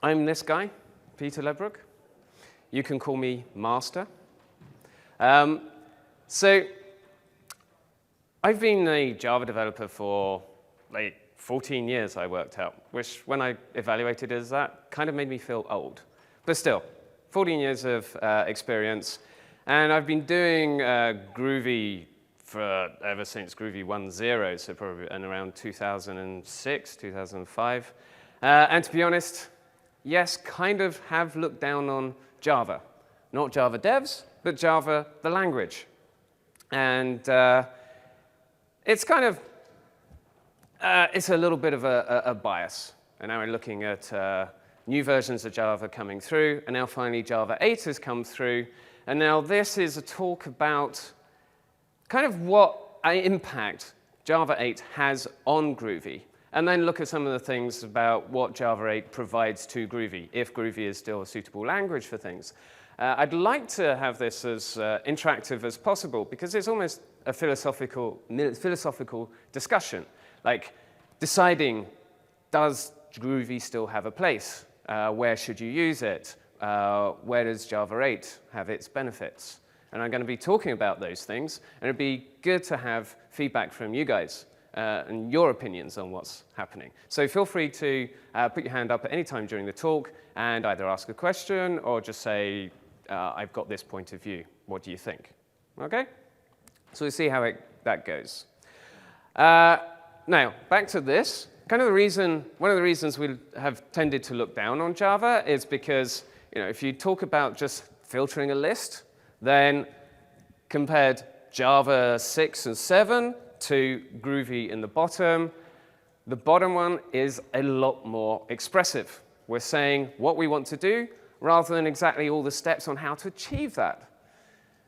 I'm this guy, Peter Ledbrook. You can call me Master. So I've been a Java developer for like 14 years, I worked out, which when I evaluated as that, kind of made me feel old. But still, 14 years of experience. And I've been doing Groovy ever since Groovy 1.0, so probably in around 2006, 2005. And to be honest, yes, kind of have looked down on Java. Not Java devs, but Java, the language. And it's kind of, it's a little bit of a bias. And now we're looking at new versions of Java coming through, and now finally Java 8 has come through. And now this is a talk about kind of what impact Java 8 has on Groovy, and then look at some of the things about what Java 8 provides to Groovy, if Groovy is still a suitable language for things. I'd like to have this as interactive as possible, because it's almost a philosophical discussion, like deciding, does Groovy still have a place? Where should you use it? Where does Java 8 have its benefits? And I'm going to be talking about those things, and it'd be good to have feedback from you guys and your opinions on what's happening. So feel free to put your hand up at any time during the talk and either ask a question or just say, I've got this point of view. What do you think? Okay? So we'll see how that goes. Now, back to this. Kind of one of the reasons we have tended to look down on Java is because, if you talk about just filtering a list, then compared Java 6 and 7 to Groovy in the bottom one is a lot more expressive. We're saying what we want to do rather than exactly all the steps on how to achieve that.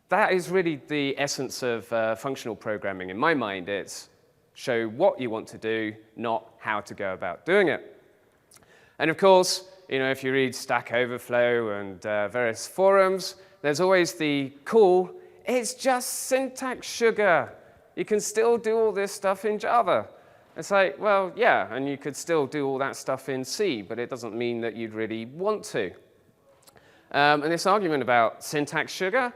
That is really the essence of functional programming. In my mind, it's show what you want to do, not how to go about doing it. And of course, if you read Stack Overflow and various forums, there's always the cool, it's just syntax sugar. You can still do all this stuff in Java. It's like, well, yeah, and you could still do all that stuff in C, but it doesn't mean that you'd really want to. And this argument about syntax sugar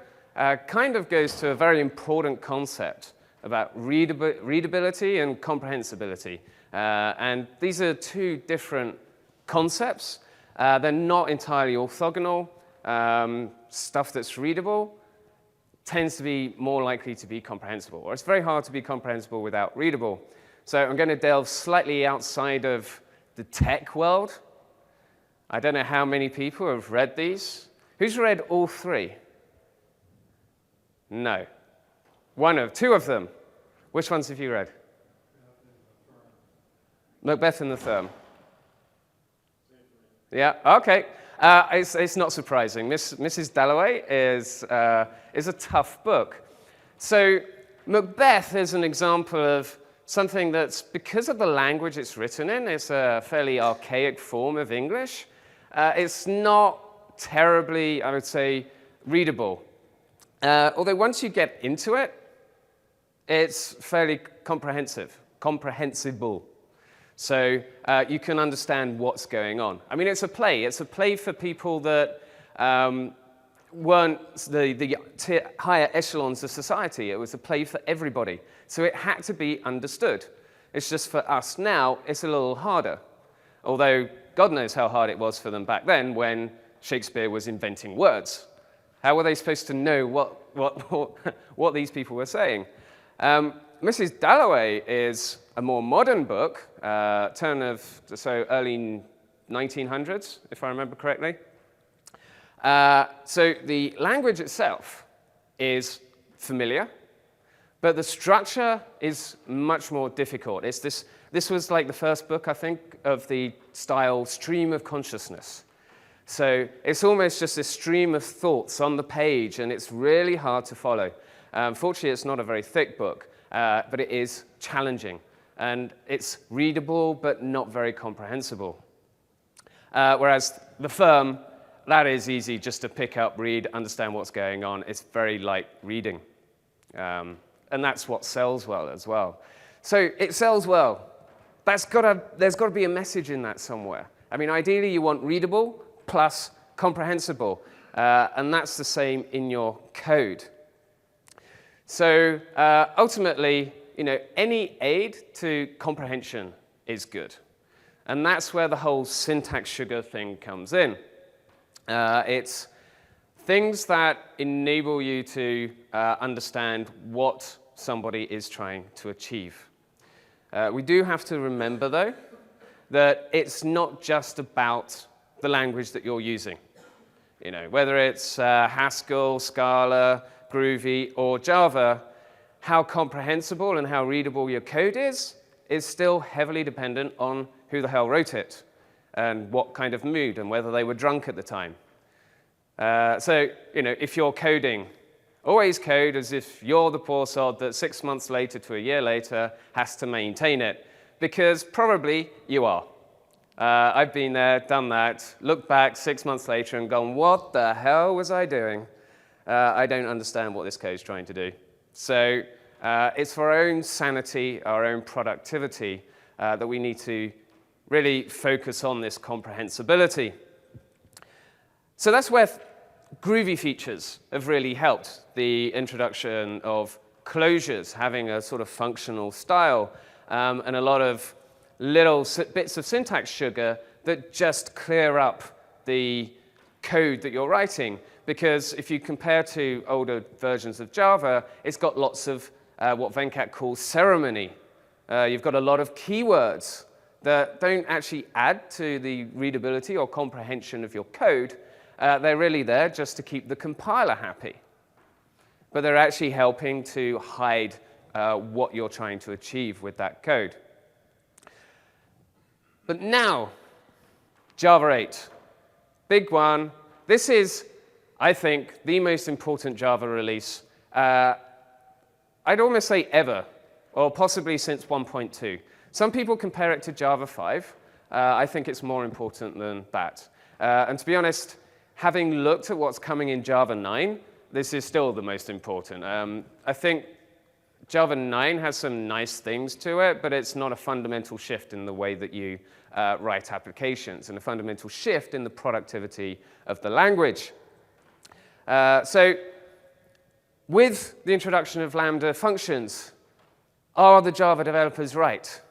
kind of goes to a very important concept about readability and comprehensibility. And these are two different concepts. They're not entirely orthogonal. Stuff that's readable tends to be more likely to be comprehensible, or it's very hard to be comprehensible without readable. So I'm going to delve slightly outside of the tech world. I don't know how many people have read these. Who's read all three? No. Two of them. Which ones have you read? Macbeth and the Firm. Yeah, okay. It's not surprising. Mrs. Dalloway is a tough book. So Macbeth is an example of something that's, because of the language it's written in, it's a fairly archaic form of English. It's not terribly, I would say, readable. Although once you get into it, it's fairly comprehensible. So you can understand what's going on. I mean, it's a play. It's a play for people that weren't the higher echelons of society. It was a play for everybody. So it had to be understood. It's just for us now, it's a little harder. Although God knows how hard it was for them back then when Shakespeare was inventing words. How were they supposed to know what these people were saying? Mrs. Dalloway is a more modern book, early 1900s, if I remember correctly. So the language itself is familiar, but the structure is much more difficult. This was like the first book, I think, of the style stream of consciousness. So it's almost just a stream of thoughts on the page, and it's really hard to follow. Fortunately, it's not a very thick book, but it is challenging. And it's readable, but not very comprehensible. Whereas the Firm, that is easy just to pick up, read, understand what's going on. It's very light reading. And that's what sells well as well. So it sells well. There's got to be a message in that somewhere. I mean, ideally, you want readable plus comprehensible, and that's the same in your code. So ultimately, any aid to comprehension is good. And that's where the whole syntax sugar thing comes in. It's things that enable you to understand what somebody is trying to achieve. We do have to remember, though, that it's not just about the language that you're using. Whether it's Haskell, Scala, Groovy, or Java, how comprehensible and how readable your code is still heavily dependent on who the hell wrote it and what kind of mood and whether they were drunk at the time. So, if you're coding, always code as if you're the poor sod that 6 months later to a year later has to maintain it, because probably you are. I've been there, done that, looked back 6 months later and gone, what the hell was I doing? I don't understand what this code's trying to do. So it's for our own sanity, our own productivity, that we need to really focus on this comprehensibility. So that's where Groovy features have really helped. The introduction of closures, having a sort of functional style, and a lot of little bits of syntax sugar that just clear up the code that you're writing. Because if you compare to older versions of Java, it's got lots of what Venkat calls ceremony. You've got a lot of keywords that don't actually add to the readability or comprehension of your code. They're really there just to keep the compiler happy. But they're actually helping to hide what you're trying to achieve with that code. But now, Java 8. Big one. This is, I think, the most important Java release, I'd almost say ever, or possibly since 1.2. Some people compare it to Java 5. I think it's more important than that. And to be honest, having looked at what's coming in Java 9, this is still the most important. I think Java 9 has some nice things to it, but it's not a fundamental shift in the way that you write applications, and a fundamental shift in the productivity of the language. So with the introduction of lambda functions, are the Java developers right?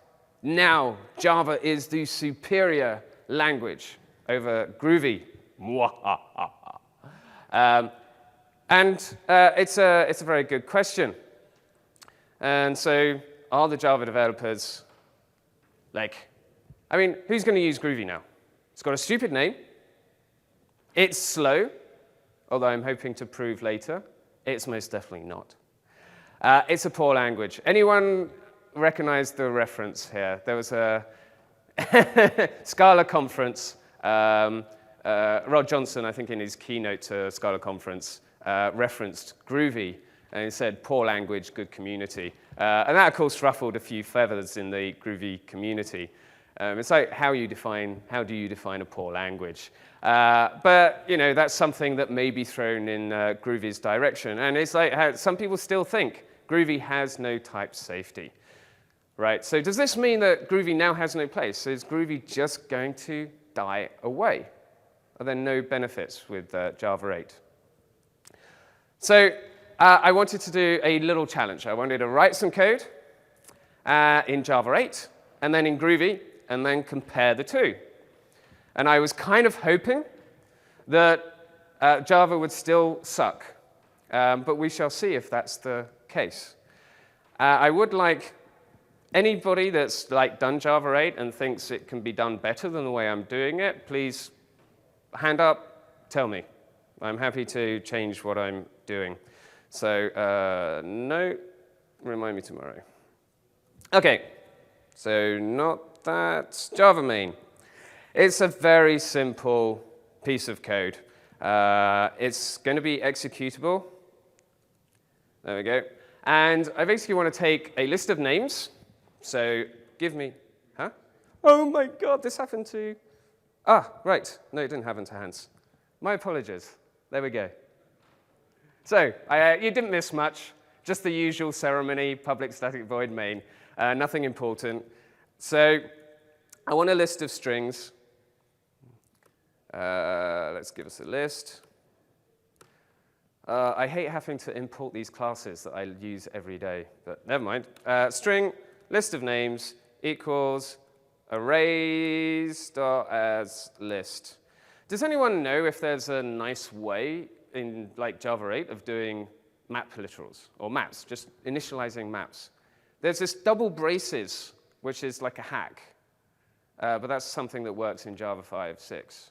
Now Java is the superior language over Groovy. It's a very good question. And so are the Java developers who's going to use Groovy now? It's got a stupid name. It's slow, although I'm hoping to prove later it's most definitely not. It's a poor language. Anyone recognize the reference here? There was a Scala conference. Rod Johnson, I think in his keynote to Scala conference, referenced Groovy, and he said, poor language, good community. And that, of course, ruffled a few feathers in the Groovy community. It's like, how do you define a poor language? But that's something that may be thrown in Groovy's direction. And it's like how some people still think Groovy has no type safety, right? So does this mean that Groovy now has no place? Is Groovy just going to die away? Are there no benefits with Java 8? So I wanted to do a little challenge. I wanted to write some code in Java 8, and then in Groovy, and then compare the two. And I was kind of hoping that Java would still suck, but we shall see if that's the case. I would like anybody that's done Java 8 and thinks it can be done better than the way I'm doing it, please hand up, tell me. I'm happy to change what I'm doing. So no, remind me tomorrow. Okay, so not that. Java main. It's a very simple piece of code. It's going to be executable. There we go. And I basically want to take a list of names. So give me, Oh my God, this happened to, right. No, it didn't happen to Hans. My apologies. There we go. So you didn't miss much. Just the usual ceremony, public static void main. Nothing important. So I want a list of strings. Let's give us a list. I hate having to import these classes that I use every day, but never mind. String list of names equals arrays.as list. Does anyone know if there's a nice way in like Java 8 of doing map literals or maps, just initializing maps? There's this double braces, which is like a hack, but that's something that works in Java 5.6.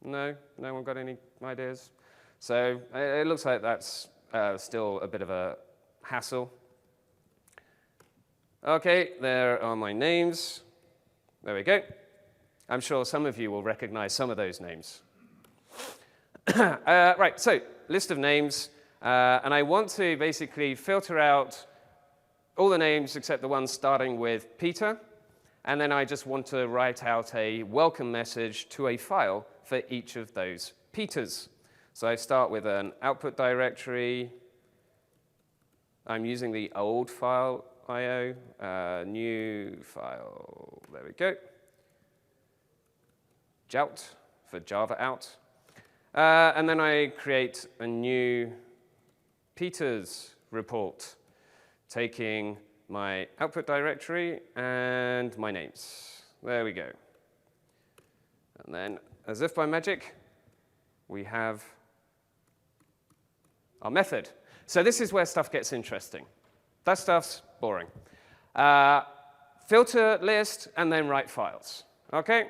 No? No one got any ideas? So it looks like that's still a bit of a hassle. OK, there are my names. There we go. I'm sure some of you will recognize some of those names. Right, so list of names. And I want to basically filter out all the names except the ones starting with Peter. And then I just want to write out a welcome message to a file for each of those Peters. So I start with an output directory. I'm using the old file IO, new file, there we go. Jout for Java out. And then I create a new Peters report, taking my output directory and my names. There we go. And then, as if by magic, we have our method. So this is where stuff gets interesting. That stuff's boring. Filter list and then write files. Okay?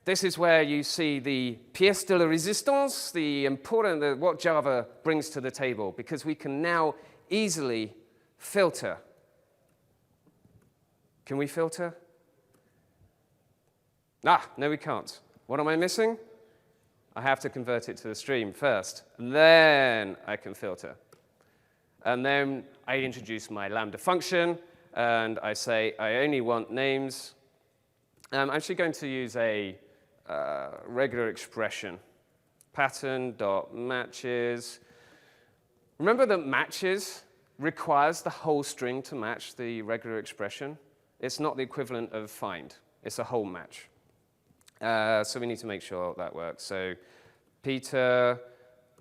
This is where you see the pièce de la résistance, what Java brings to the table, because we can now easily filter. Can we filter? No, we can't. What am I missing? I have to convert it to the stream first. Then I can filter. And then I introduce my lambda function, and I say I only want names. I'm actually going to use a regular expression, pattern.matches. Remember that matches requires the whole string to match the regular expression. It's not the equivalent of find. It's a whole match. So we need to make sure that works. So Peter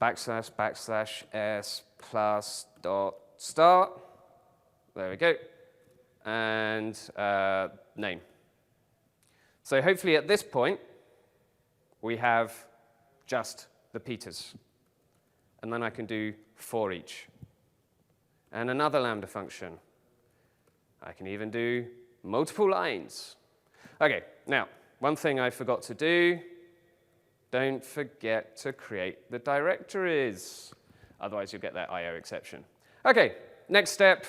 \\s plus dot start. There we go. And name. So hopefully at this point, we have just the Peters. And then I can do for each. And another lambda function. I can even do multiple lines. OK, now, one thing I forgot to do, don't forget to create the directories. Otherwise, you'll get that IO exception. OK, next step,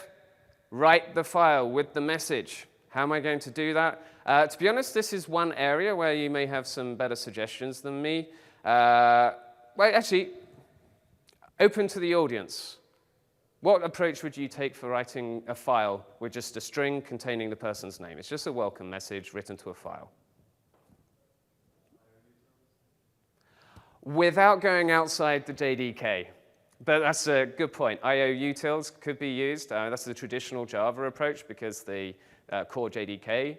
write the file with the message. How am I going to do that? To be honest, this is one area where you may have some better suggestions than me. Well, actually, open to the audience. What approach would you take for writing a file with just a string containing the person's name? It's just a welcome message written to a file. Without going outside the JDK. But that's a good point. IO utils could be used. That's the traditional Java approach because the core JDK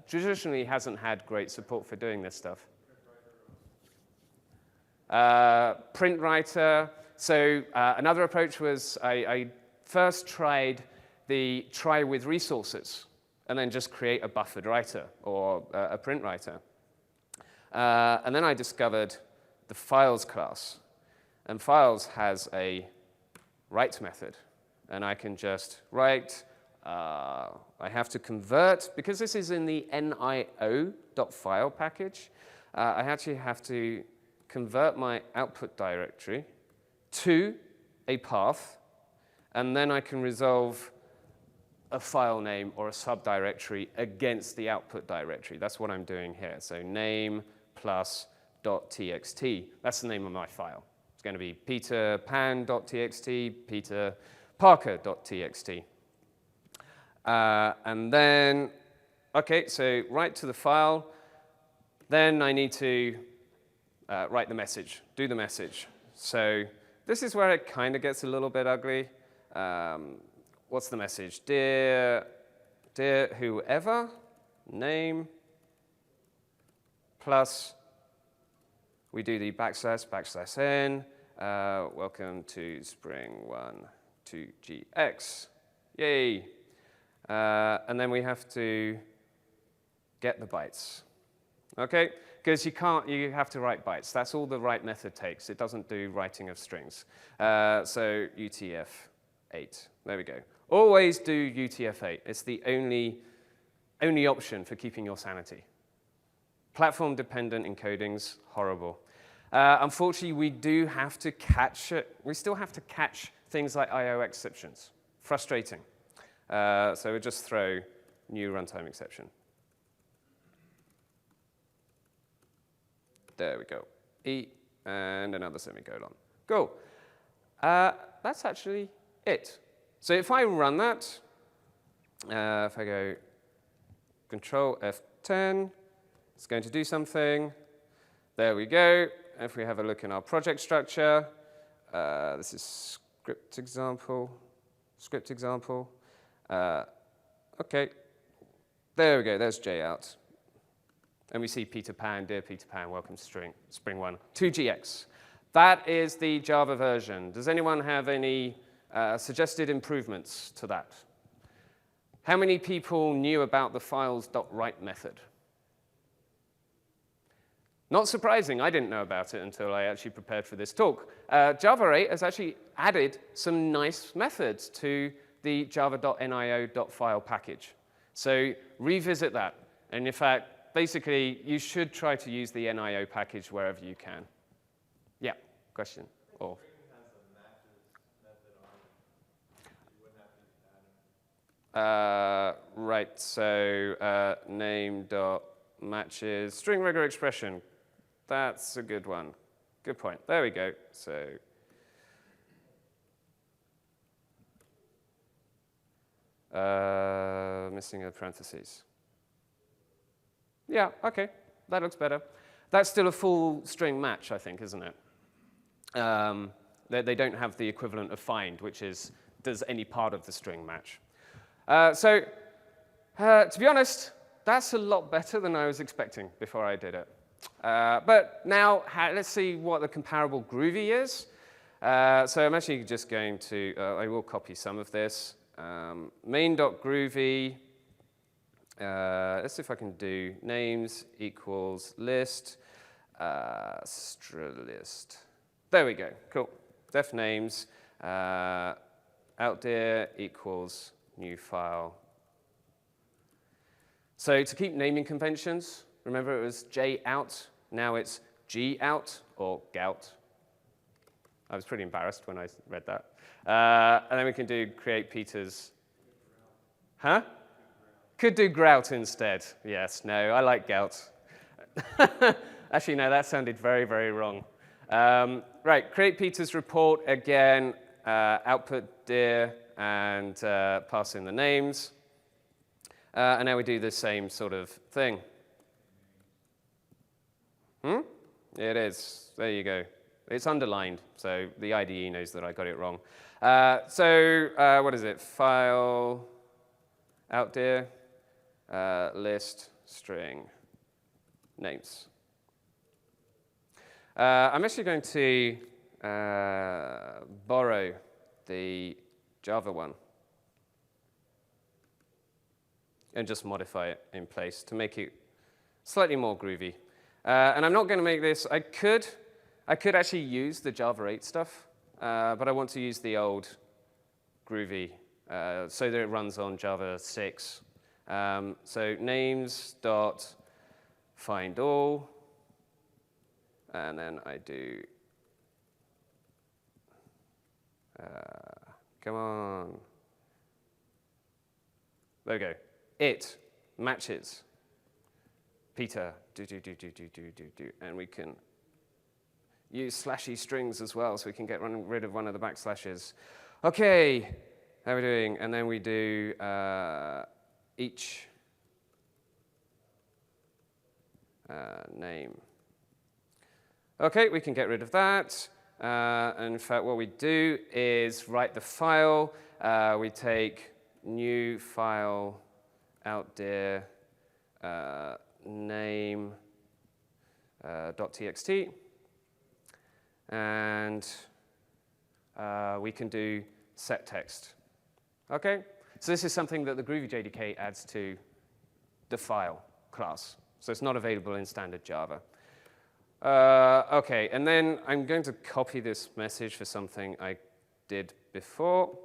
traditionally hasn't had great support for doing this stuff. Print writer. So another approach was I first tried the try with resources and then just create a buffered writer or a print writer. And then I discovered the files class. And files has a write method. And I can just write. I have to convert, because this is in the nio.file package, I actually have to convert my output directory to a path, and then I can resolve a file name or a subdirectory against the output directory. That's what I'm doing here. So name plus .txt. That's the name of my file. It's going to be peterpan.txt, peterparker.txt. And then, OK, so write to the file. Then I need to write the message, do the message. So this is where it kind of gets a little bit ugly. What's the message? Dear whoever, name, plus We do the //n, welcome to Spring 1 to GX, yay. And then we have to get the bytes, okay? Because you have to write bytes. That's all the write method takes. It doesn't do writing of strings. So UTF-8, there we go. Always do UTF-8. It's the only option for keeping your sanity. Platform-dependent encodings, horrible. Unfortunately, we do have to catch it. We still have to catch things like I/O exceptions. Frustrating. So we'll just throw new runtime exception. There we go. E and another semicolon. Cool. That's actually it. So if I run that, if I go Control F10, it's going to do something. There we go. If we have a look in our project structure, this is script example. Okay. There we go. There's J out. And we see Peter Pan, dear Peter Pan, welcome to Spring 1 to GX. That is the Java version. Does anyone have any suggested improvements to that? How many people knew about the files.write method? Not surprising, I didn't know about it until I actually prepared for this talk. Java 8 has actually added some nice methods to the java.nio.file package. So revisit that. And in fact, basically, you should try to use the NIO package wherever you can. Yeah, question? Or right, so name.matches, string regular expression. That's a good one. Good point. There we go. So missing a parentheses. Yeah, OK. That looks better. That's still a full string match, I think, isn't it? They don't have the equivalent of find, which is, does any part of the string match? To be honest, that's a lot better than I was expecting before I did it. But now, let's see what the comparable Groovy is. So I'm actually just going to, I will copy some of this. Main.groovy. Let's see if I can do names equals list, list. There we go, cool. Def names, outdir equals new file. So to keep naming conventions, remember it was jout, now it's gout or gout. I was pretty embarrassed when I read that. And then we can do create Peter's. Huh? Could do grout instead. Yes, no, I like gout. Actually, no, that sounded very, very wrong. Right, create Peter's report again, output dir, and pass in the names. And now we do the same sort of thing. It is. There you go. It's underlined, so the IDE knows that I got it wrong. What is it? File, outdir, list, string, names. I'm actually going to borrow the Java one and just modify it in place to make it slightly more groovy. And I'm not going to make this. I could actually use the Java 8 stuff, but I want to use the old Groovy so that it runs on Java 6. So names dot find all, and then I do. Come on. There we go. It matches Peter. Do. And we can use slashy strings as well, so we can get rid of one of the backslashes. OK, how are we doing? And then we do each name. OK, we can get rid of that. And in fact, what we do is write the file. We take new file outdir name .txt. and we can do set text. Okay? So this is something that the Groovy JDK adds to the file class. So it's not available in standard Java. Okay, and then I'm going to copy this message for something I did before.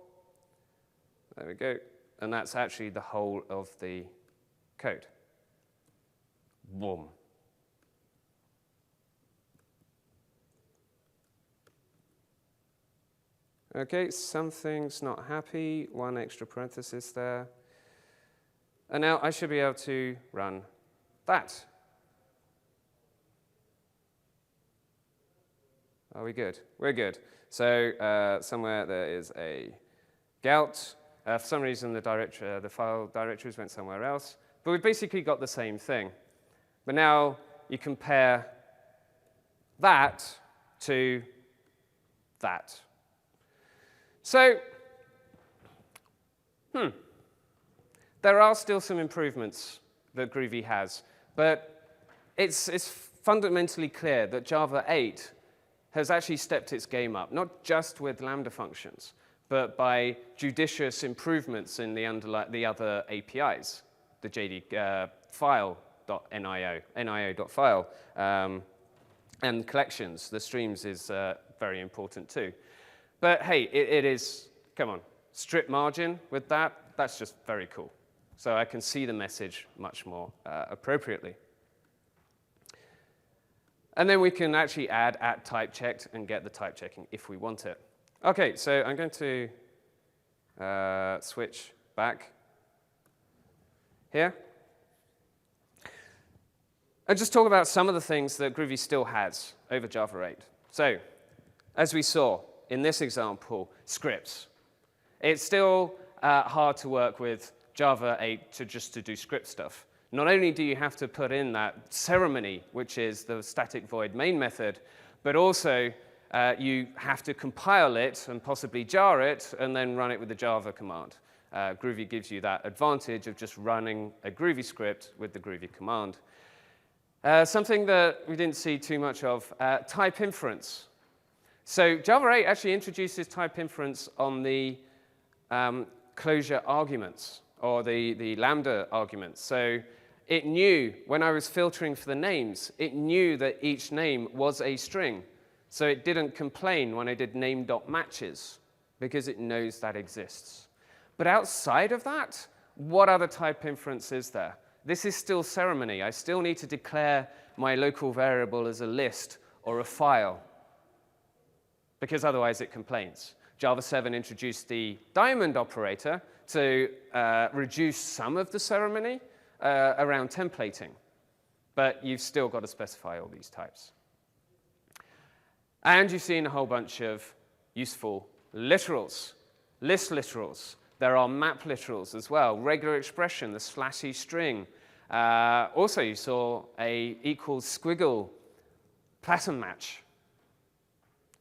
There we go. And that's actually the whole of the code. Boom. Okay, something's not happy. One extra parenthesis there. And now I should be able to run that. Are we good? We're good. So somewhere there is a gout. For some reason, the file directories went somewhere else. But we've basically got the same thing. But now you compare that to that. So, there are still some improvements that Groovy has. But it's fundamentally clear that Java 8 has actually stepped its game up, not just with Lambda functions, but by judicious improvements in the other APIs, the JD file.nio, nio.file, and collections. The streams is very important too. But hey, it is, come on, strip margin with that, that's just very cool. So I can see the message much more appropriately. And then we can actually add @type checked and get the type checking if we want it. Okay, so I'm going to switch back here. And just talk about some of the things that Groovy still has over Java 8. So, as we saw in this example, scripts. It's still hard to work with Java 8 to do script stuff. Not only do you have to put in that ceremony, which is the static void main method, but also you have to compile it and possibly jar it and then run it with the Java command. Groovy gives you that advantage of just running a Groovy script with the Groovy command. Something that we didn't see too much of, type inference. So Java 8 actually introduces type inference on the closure arguments, or the lambda arguments. So it knew, when I was filtering for the names, it knew that each name was a string. So it didn't complain when I did name.matches, because it knows that exists. But outside of that, what other type inference is there? This is still ceremony. I still need to declare my local variable as a list or a file, because otherwise it complains. Java 7 introduced the diamond operator to reduce some of the ceremony around templating. But you've still got to specify all these types. And you've seen a whole bunch of useful literals, list literals. There are map literals as well, regular expression, the slashy string. Also, you saw a equals squiggle pattern match.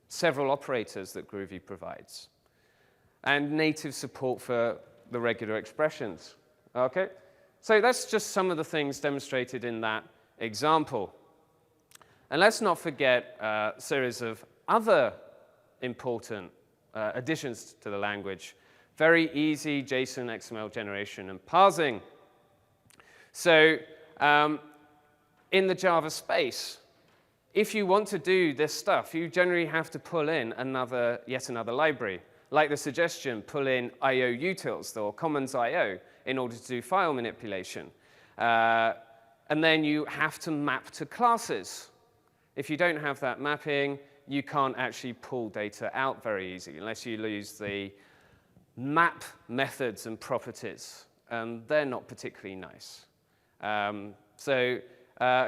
Several operators that Groovy provides. And native support for the regular expressions. Okay? So that's just some of the things demonstrated in that example. And let's not forget a series of other important additions to the language. Very easy JSON XML generation and parsing. So in the Java space, if you want to do this stuff, you generally have to pull in yet another library. Like the suggestion, pull in IO utils or commons IO in order to do file manipulation. And then you have to map to classes. If you don't have that mapping, you can't actually pull data out very easily unless you use the map methods and properties. They're not particularly nice. So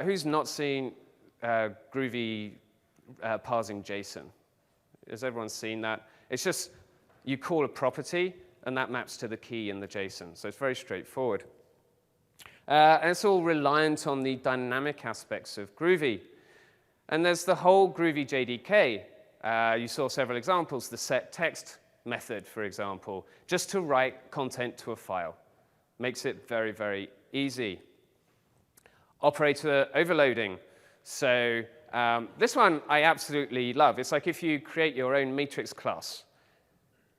who's not seen Groovy parsing JSON? Has everyone seen that? It's just you call a property, and that maps to the key in the JSON. So it's very straightforward. And it's all reliant on the dynamic aspects of Groovy. And there's the whole Groovy JDK. You saw several examples, the set text method, for example, just to write content to a file. Makes it very, very easy. Operator overloading. So This one I absolutely love. It's like if you create your own matrix class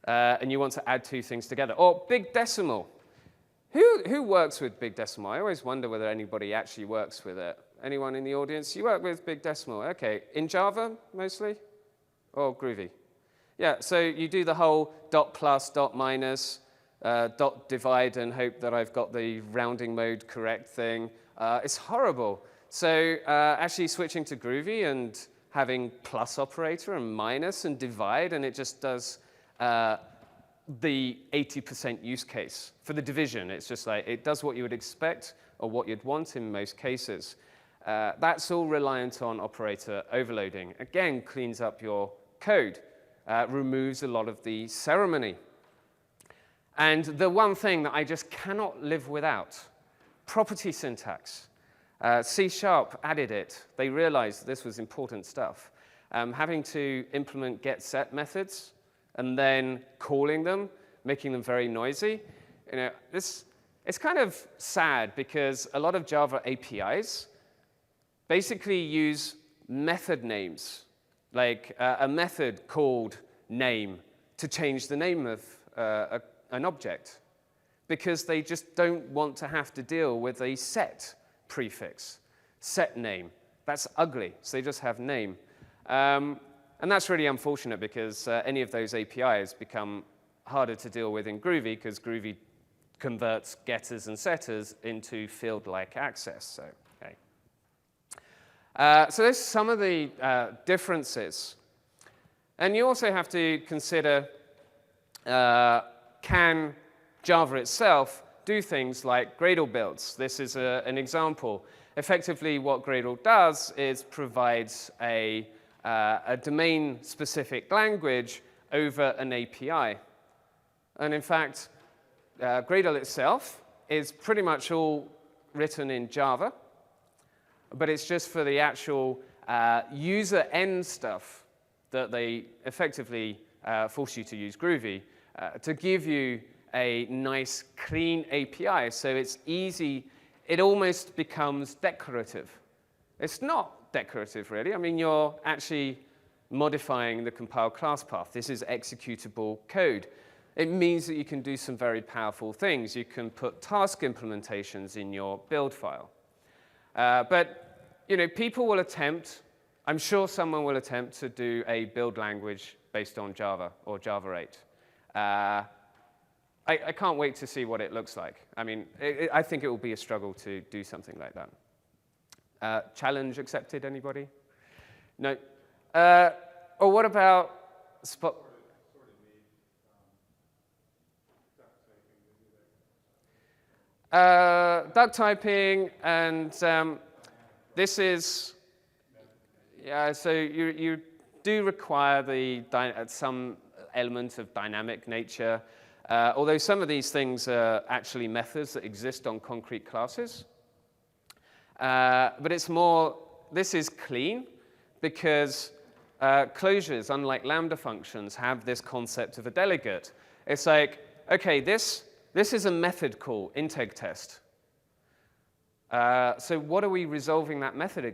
and you want to add two things together. Or big decimal. Who works with big decimal? I always wonder whether anybody actually works with it. Anyone in the audience? You work with big decimal. OK. In Java, mostly? Or Groovy? Yeah, so you do the whole dot plus, dot minus, dot divide and hope that I've got the rounding mode correct thing. It's horrible. So actually switching to Groovy and having plus operator and minus and divide, and it just does the 80% use case for the division. It's just like it does what you would expect or what you'd want in most cases. That's all reliant on operator overloading. Again, cleans up your code, removes a lot of the ceremony. And the one thing that I just cannot live without, property syntax. C# added it. They realized this was important stuff. Having to implement get-set methods and then calling them, making them very noisy. It's kind of sad because a lot of Java APIs basically use method names, like a method called name to change the name of an object, because they just don't want to have to deal with a set prefix, set name. That's ugly, so they just have name. And that's really unfortunate because any of those APIs become harder to deal with in Groovy because Groovy converts getters and setters into field-like access. So, okay. So there's some of the differences. And you also have to consider, can Java itself do things like Gradle builds? This is an example. Effectively, what Gradle does is provides a domain-specific language over an API. And in fact, Gradle itself is pretty much all written in Java, but it's just for the actual user end stuff that they effectively force you to use Groovy to give you a nice, clean API. So it's easy. It almost becomes decorative. It's not decorative, really. I mean, you're actually modifying the compiled class path. This is executable code. It means that you can do some very powerful things. You can put task implementations in your build file. But people will attempt, I'm sure someone will attempt to do a build language based on Java or Java 8. I can't wait to see what it looks like. I mean, I think it will be a struggle to do something like that. Challenge accepted, anybody? No. Or what about Spock? Duck typing, and this is, yeah, so you do require some element of dynamic nature, although some of these things are actually methods that exist on concrete classes. But it's more, this is clean because closures, unlike lambda functions, have this concept of a delegate. It's like, okay, this is a method call, integ test. So what are we resolving that method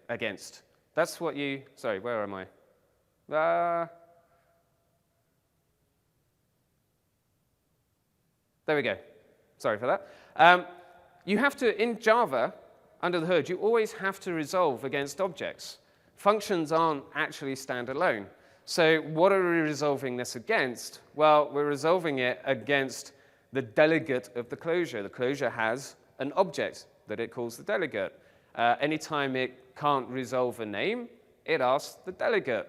against? That's what you, sorry, where am I? There we go. Sorry for that. You have to, in Java, under the hood, you always have to resolve against objects. Functions aren't actually standalone. So what are we resolving this against? Well, we're resolving it against the delegate of the closure. The closure has an object that it calls the delegate. Anytime it can't resolve a name, it asks the delegate,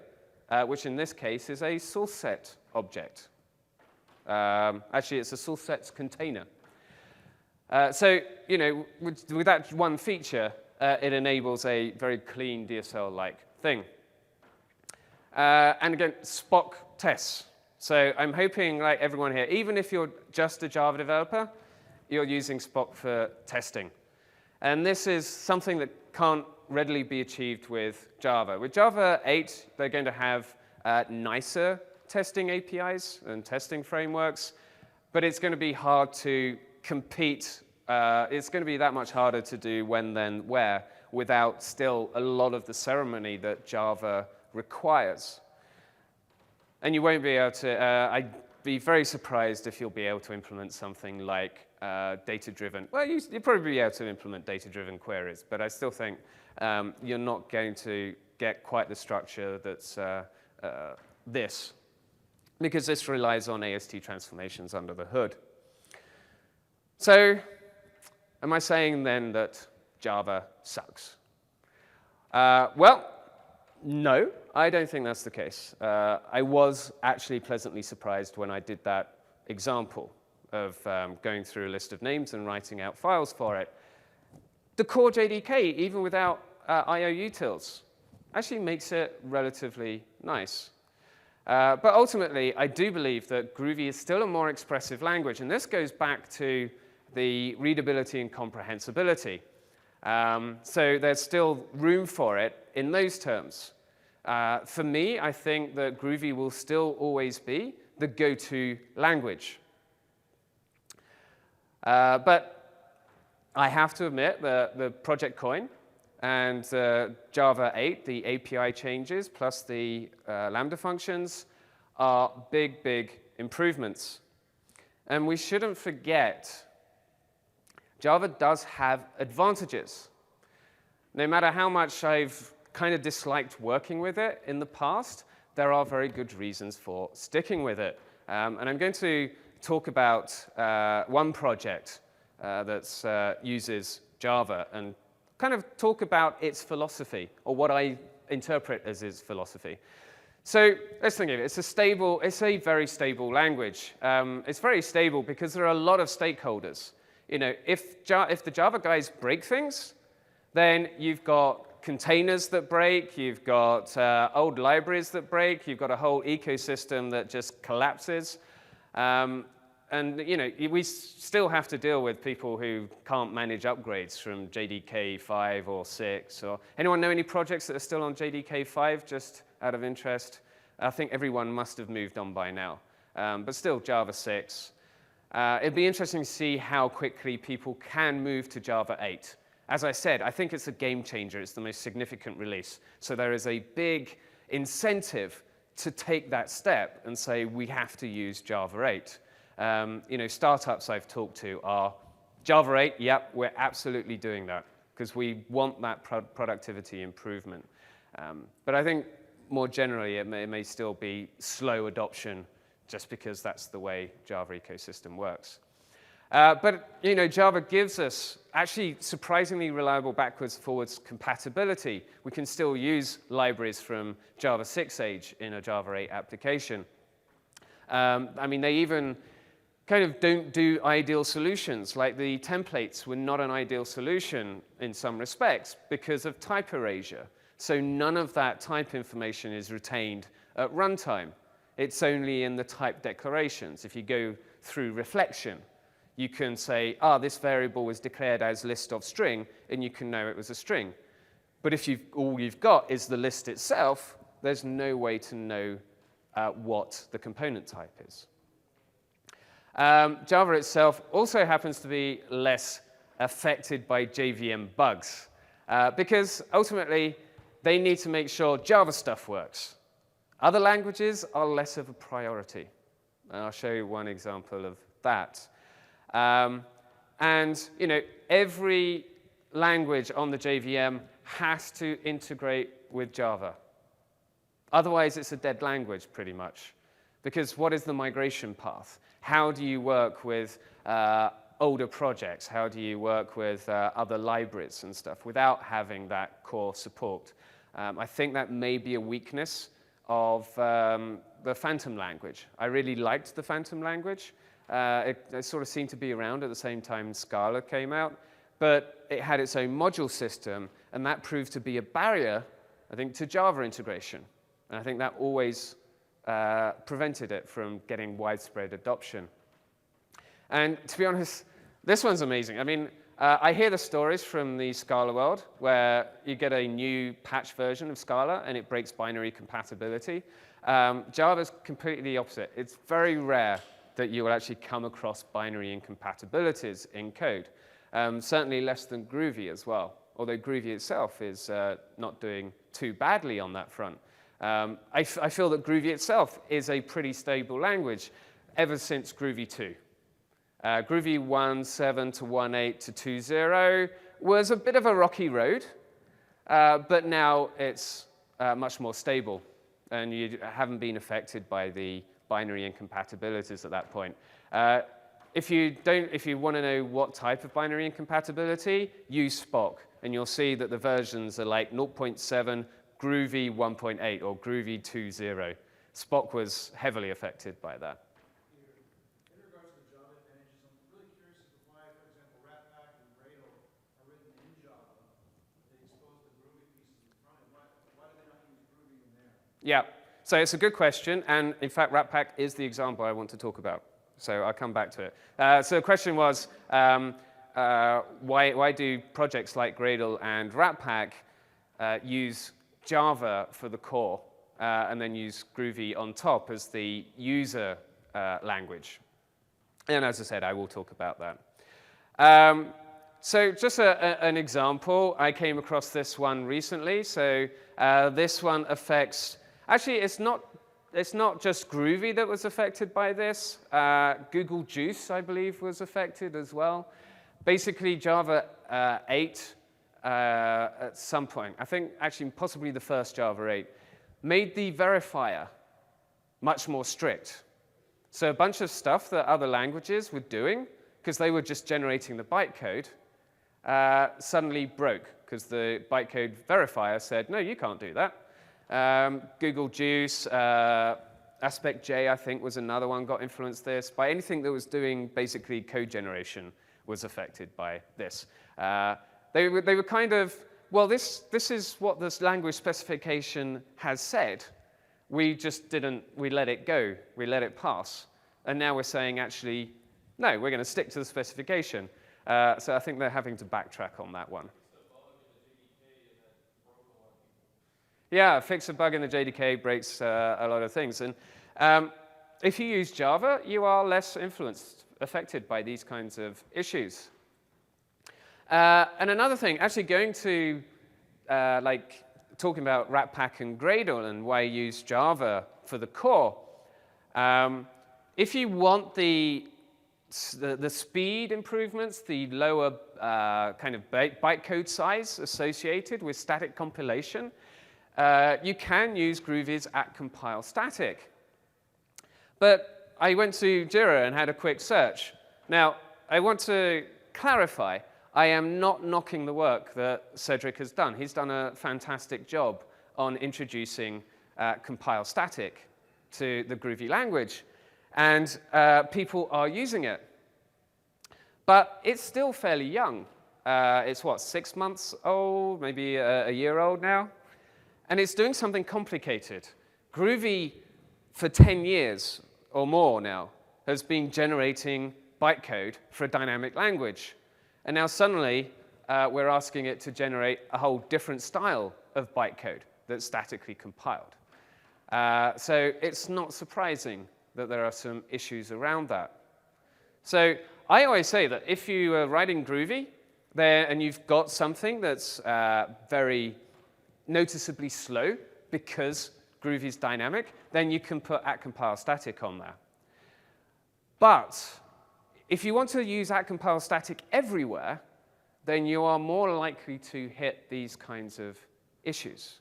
which in this case is a source set object. Actually, it's a source sets container. So, with that one feature, it enables a very clean DSL-like thing. And again, Spock tests. So I'm hoping, like everyone here, even if you're just a Java developer, you're using Spock for testing. And this is something that can't readily be achieved with Java. With Java 8, they're going to have nicer testing APIs and testing frameworks, but it's going to be hard to compete. It's going to be that much harder to do when, then, where. without still a lot of the ceremony that Java requires. And you won't be able to, I'd be very surprised if you'll be able to implement something like data-driven. Well, you'll probably be able to implement data-driven queries, but I still think you're not going to get quite the structure that's this, because this relies on AST transformations under the hood. So am I saying then that Java sucks? Well, no, I don't think that's the case. I was actually pleasantly surprised when I did that example of going through a list of names and writing out files for it. The core JDK, even without IO utils, actually makes it relatively nice. But ultimately, I do believe that Groovy is still a more expressive language, and this goes back to the readability and comprehensibility. So there's still room for it in those terms. For me, I think that Groovy will still always be the go-to language. But I have to admit that the Project Coin and Java 8, the API changes, plus the lambda functions, are big, big improvements. And we shouldn't forget, Java does have advantages. No matter how much I've kind of disliked working with it in the past, there are very good reasons for sticking with it. And I'm going to talk about one project that uses Java and kind of talk about its philosophy, or what I interpret as its philosophy. So let's think of it. It's a very stable language. It's very stable because there are a lot of stakeholders. You know, if the Java guys break things, then you've got containers that break, you've got old libraries that break, you've got a whole ecosystem that just collapses. And you know, we still have to deal with people who can't manage upgrades from JDK 5 or 6. Or anyone know any projects that are still on JDK 5, just out of interest? I think everyone must have moved on by now. But still, Java 6. It'd be interesting to see how quickly people can move to Java 8. As I said, I think it's a game changer. It's the most significant release. So there is a big incentive to take that step and say, we have to use Java 8. You know, startups I've talked to are, Java 8, yep, we're absolutely doing that, because we want that productivity improvement. But I think more generally, it may still be slow adoption, just because that's the way Java ecosystem works. But you know, Java gives us actually surprisingly reliable backwards-forwards compatibility. We can still use libraries from Java 6 age in a Java 8 application. I mean, they even kind of don't do ideal solutions. Like the templates were not an ideal solution in some respects because of type erasure. So none of that type information is retained at runtime. It's only in the type declarations. If you go through reflection, you can say, this variable was declared as list of string, and you can know it was a string. But if all you've got is the list itself, there's no way to know what the component type is. Java itself also happens to be less affected by JVM bugs, because ultimately, they need to make sure Java stuff works. Other languages are less of a priority. And I'll show you one example of that. And you know, every language on the JVM has to integrate with Java. Otherwise, it's a dead language, pretty much. Because what is the migration path? How do you work with older projects? How do you work with other libraries and stuff without having that core support? I think that may be a weakness of the Phantom language. I really liked the Phantom language. It sort of seemed to be around at the same time Scala came out, but it had its own module system, and that proved to be a barrier, I think, to Java integration. And I think that always prevented it from getting widespread adoption. And to be honest, this one's amazing. I mean, I hear the stories from the Scala world where you get a new patch version of Scala and it breaks binary compatibility. Java's completely the opposite. It's very rare that you will actually come across binary incompatibilities in code. Certainly less than Groovy as well. although Groovy itself is not doing too badly on that front. I feel that Groovy itself is a pretty stable language ever since Groovy 2. Groovy 1.7 to 1.8 to 2.0 was a bit of a rocky road, but now it's much more stable, and you haven't been affected by the binary incompatibilities at that point. If you want to know what type of binary incompatibility, use Spock, and you'll see that the versions are like 0.7, Groovy 1.8, or Groovy 2.0. Spock was heavily affected by that. In regards to Java advantages, I'm really curious as to why, for example, Ratpack and Gradle are written in Java, but they expose the Groovy pieces in front. Why do they not use Groovy in there? Yeah, so it's a good question, and in fact, Ratpack is the example I want to talk about. So I'll come back to it. So the question was, why do projects like Gradle and Ratpack use Java for the core and then use Groovy on top as the user language? And as I said, I will talk about that. So just an example, I came across this one recently. So this one affects, actually it's not just Groovy that was affected by this. Google Juice, I believe, was affected as well. Basically, Java 8 at some point, I think actually possibly the first Java 8, made the verifier much more strict. So a bunch of stuff that other languages were doing, because they were just generating the bytecode, suddenly broke, because the bytecode verifier said, no, you can't do that. Google Juice, Aspect J, I think, was another one, got influenced this. By anything that was doing basically code generation was affected by this. They were kind of, well, this is what this language specification has said. We just didn't, we let it go. We let it pass. And now we're saying, actually, no, we're going to stick to the specification. So I think they're having to backtrack on that one. Yeah, fix a bug in the JDK breaks a lot of things. And if you use Java, you are less affected by these kinds of issues. And another thing, actually going to like talking about Ratpack and Gradle and why you use Java for the core, if you want the speed improvements, the lower kind of bytecode size associated with static compilation, you can use Groovy's @compile static. But I went to Jira and had a quick search. Now, I want to clarify, I am not knocking the work that Cedric has done. He's done a fantastic job on introducing compile static to the Groovy language. And people are using it. But it's still fairly young. It's what, 6 months old, maybe a year old now? And it's doing something complicated. Groovy, for 10 years or more now, has been generating bytecode for a dynamic language. And now suddenly, we're asking it to generate a whole different style of bytecode that's statically compiled. So it's not surprising that there are some issues around that. So I always say that if you are writing Groovy there and you've got something that's very noticeably slow because Groovy's dynamic, then you can put @compile static on there. But if you want to use @compile static everywhere, then you are more likely to hit these kinds of issues.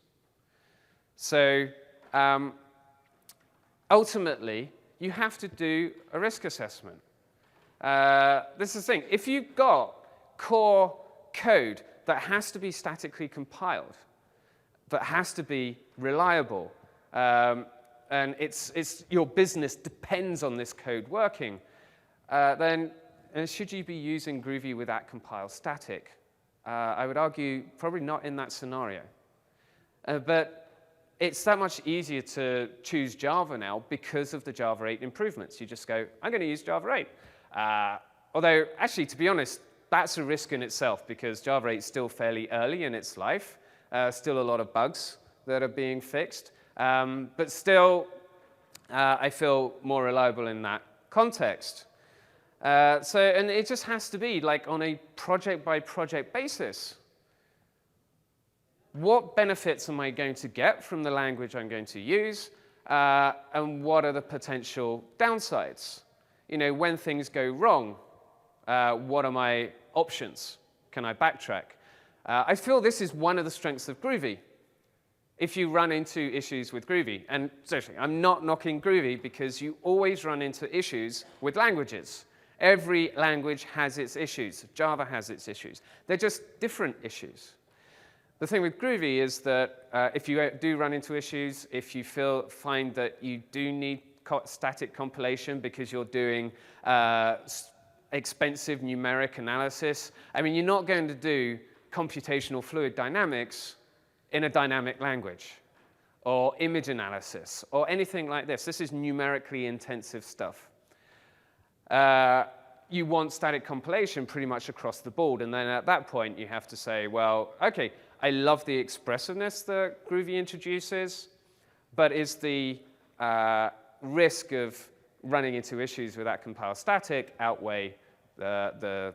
So ultimately, you have to do a risk assessment. This is the thing. If you've got core code that has to be statically compiled, that has to be reliable, and your business depends on this code working, then should you be using Groovy with @compile static? I would argue probably not in that scenario. But it's that much easier to choose Java now because of the Java 8 improvements. You just go, I'm going to use Java 8. Although, actually, to be honest, that's a risk in itself because Java 8 is still fairly early in its life. Still a lot of bugs that are being fixed. But still, I feel more reliable in that context. And it just has to be like on a project-by-project basis. what benefits am I going to get from the language I'm going to use, and what are the potential downsides? You know, when things go wrong, what are my options? Can I backtrack? I feel this is one of the strengths of Groovy. If you run into issues with Groovy, and seriously, I'm not knocking Groovy because you always run into issues with languages. Every language has its issues. Java has its issues. They're just different issues. The thing with Groovy is that if you do run into issues, if you find that you do need static compilation because you're doing expensive numeric analysis, I mean, you're not going to do computational fluid dynamics in a dynamic language, or image analysis, or anything like this. This is numerically intensive stuff. You want static compilation pretty much across the board, and then at that point you have to say, well, okay, I love the expressiveness that Groovy introduces, but is the risk of running into issues with that compile static outweigh those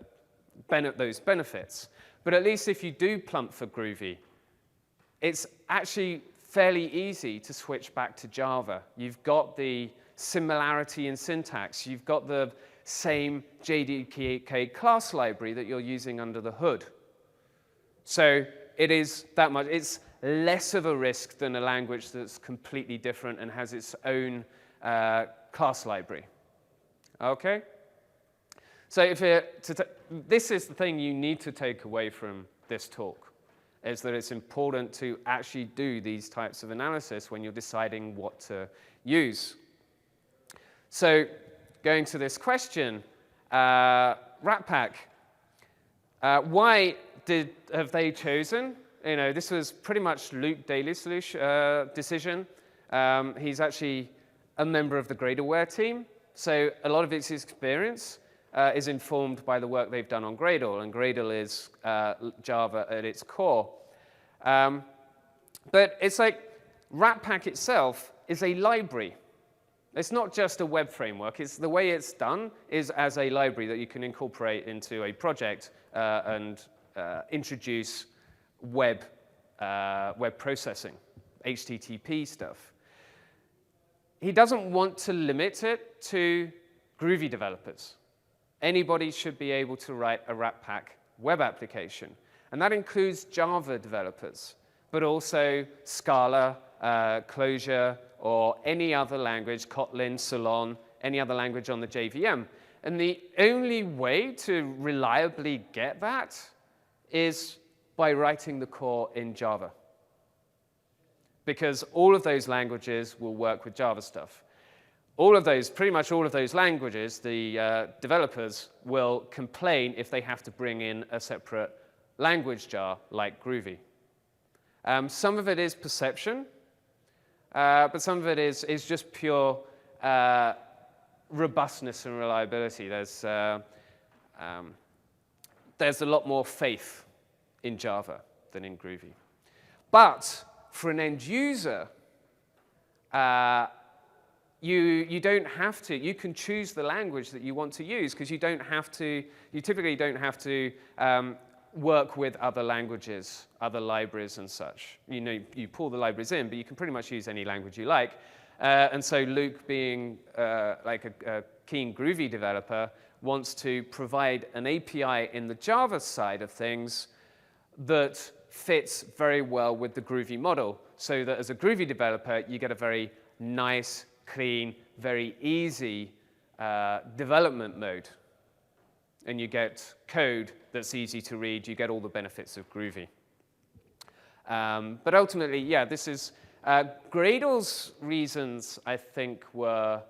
benefits? But at least if you do plump for Groovy, it's actually fairly easy to switch back to Java. You've got the similarity in syntax. You've got the same JDK class library that you're using under the hood. So it is that much. It's less of a risk than a language that's completely different and has its own class library. Okay? So this is the thing you need to take away from this talk, is that it's important to actually do these types of analysis when you're deciding what to use. So going to this question, Ratpack, why have they chosen? You know, this was pretty much Luke Daly's decision. He's actually a member of the Gradleware team, so a lot of his experience is informed by the work they've done on Gradle, and Gradle is Java at its core. But it's like Ratpack itself is a library. It's not just a web framework. It's the way it's done is as a library that you can incorporate into a project and introduce web processing, HTTP stuff. He doesn't want to limit it to Groovy developers. Anybody should be able to write a Ratpack web application. And that includes Java developers, but also Scala, Clojure, or any other language, Kotlin, Solon, any other language on the JVM. And the only way to reliably get that is by writing the core in Java, because all of those languages will work with Java stuff. Pretty much all of those languages, the developers will complain if they have to bring in a separate language jar like Groovy. Some of it is perception, but some of it is just pure robustness and reliability. There's a lot more faith in Java than in Groovy. But for an end user, you don't have to. You can choose the language that you want to use because you typically don't have to work with other languages, other libraries and such. You know, you pull the libraries in, but you can pretty much use any language you like. And so Luke, being like a keen Groovy developer, wants to provide an API in the Java side of things that fits very well with the Groovy model, so that as a Groovy developer, you get a very nice, clean, very easy development mode. And you get code that's easy to read. You get all the benefits of Groovy. But ultimately, yeah, this is Gradle's reasons, I think, were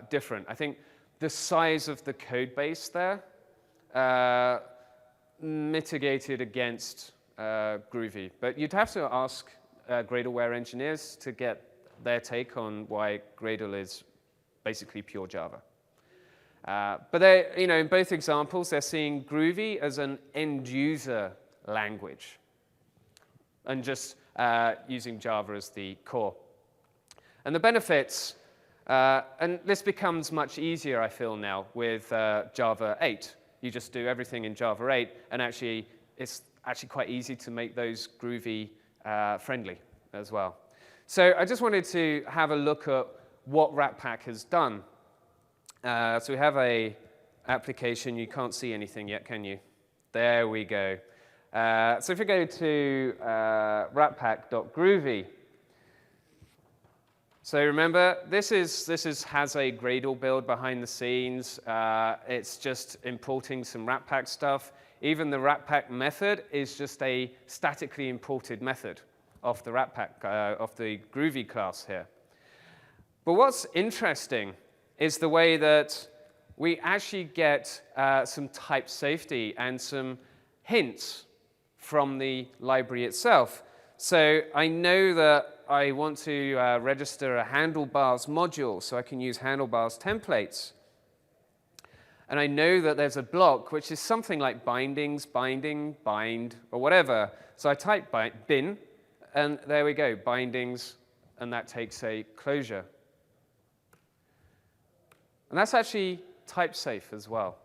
different. I think the size of the code base there mitigated against Groovy. But you'd have to ask Gradleware engineers to get their take on why Gradle is basically pure Java. But in both examples, they're seeing Groovy as an end-user language and just using Java as the core. And the benefits, and this becomes much easier, I feel now, with Java 8. You just do everything in Java 8, and actually, it's actually quite easy to make those Groovy friendly as well. So I just wanted to have a look at what Ratpack has done. So we have a application. You can't see anything yet, can you? There we go. So if we go to ratpack.groovy, so remember, this has a Gradle build behind the scenes. It's just importing some Ratpack stuff. Even the Ratpack method is just a statically imported method of the Ratpack, of the Groovy class here. But what's interesting is the way that we actually get some type safety and some hints from the library itself. So I know that I want to register a handlebars module, so I can use handlebars templates. And I know that there's a block which is something like bindings, binding, bind, or whatever. So I type bin, and there we go, bindings, and that takes a closure. And that's actually type safe as well.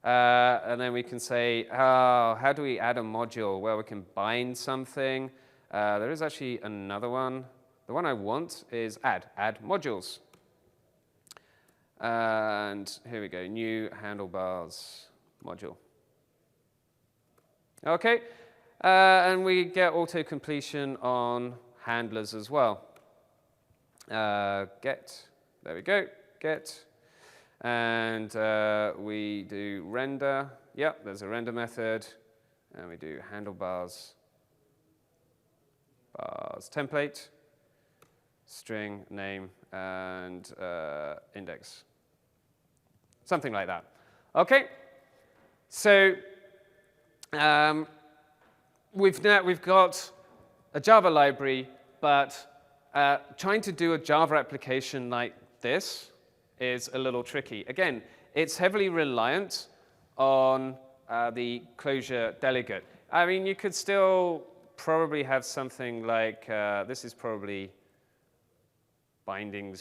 And then we can say, oh, how do we add a module? Well, we can bind something. There is actually another one. The one I want is add modules. And here we go, new handlebars module. OK, and we get auto-completion on handlers as well. Get, there we go, get. And we do render. Yep, there's a render method. And we do handlebars bars template, string, name, and index. Something like that. OK, so we've got a Java library, but trying to do a Java application like this is a little tricky. Again, it's heavily reliant on the closure delegate. I mean, you could still probably have something like, this is probably binding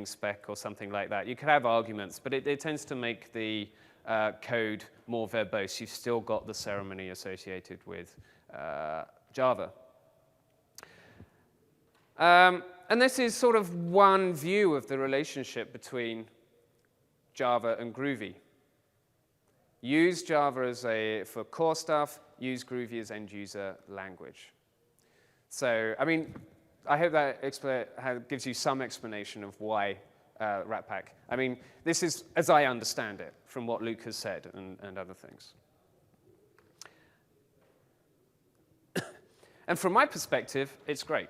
spec or something like that. You could have arguments, but it tends to make the code more verbose. You've still got the ceremony associated with Java. And this is sort of one view of the relationship between Java and Groovy. Use Java for core stuff, use Groovy as end-user language. So, I mean, I hope that gives you some explanation of why Ratpack. I mean, this is as I understand it from what Luke has said and other things. And from my perspective, it's great,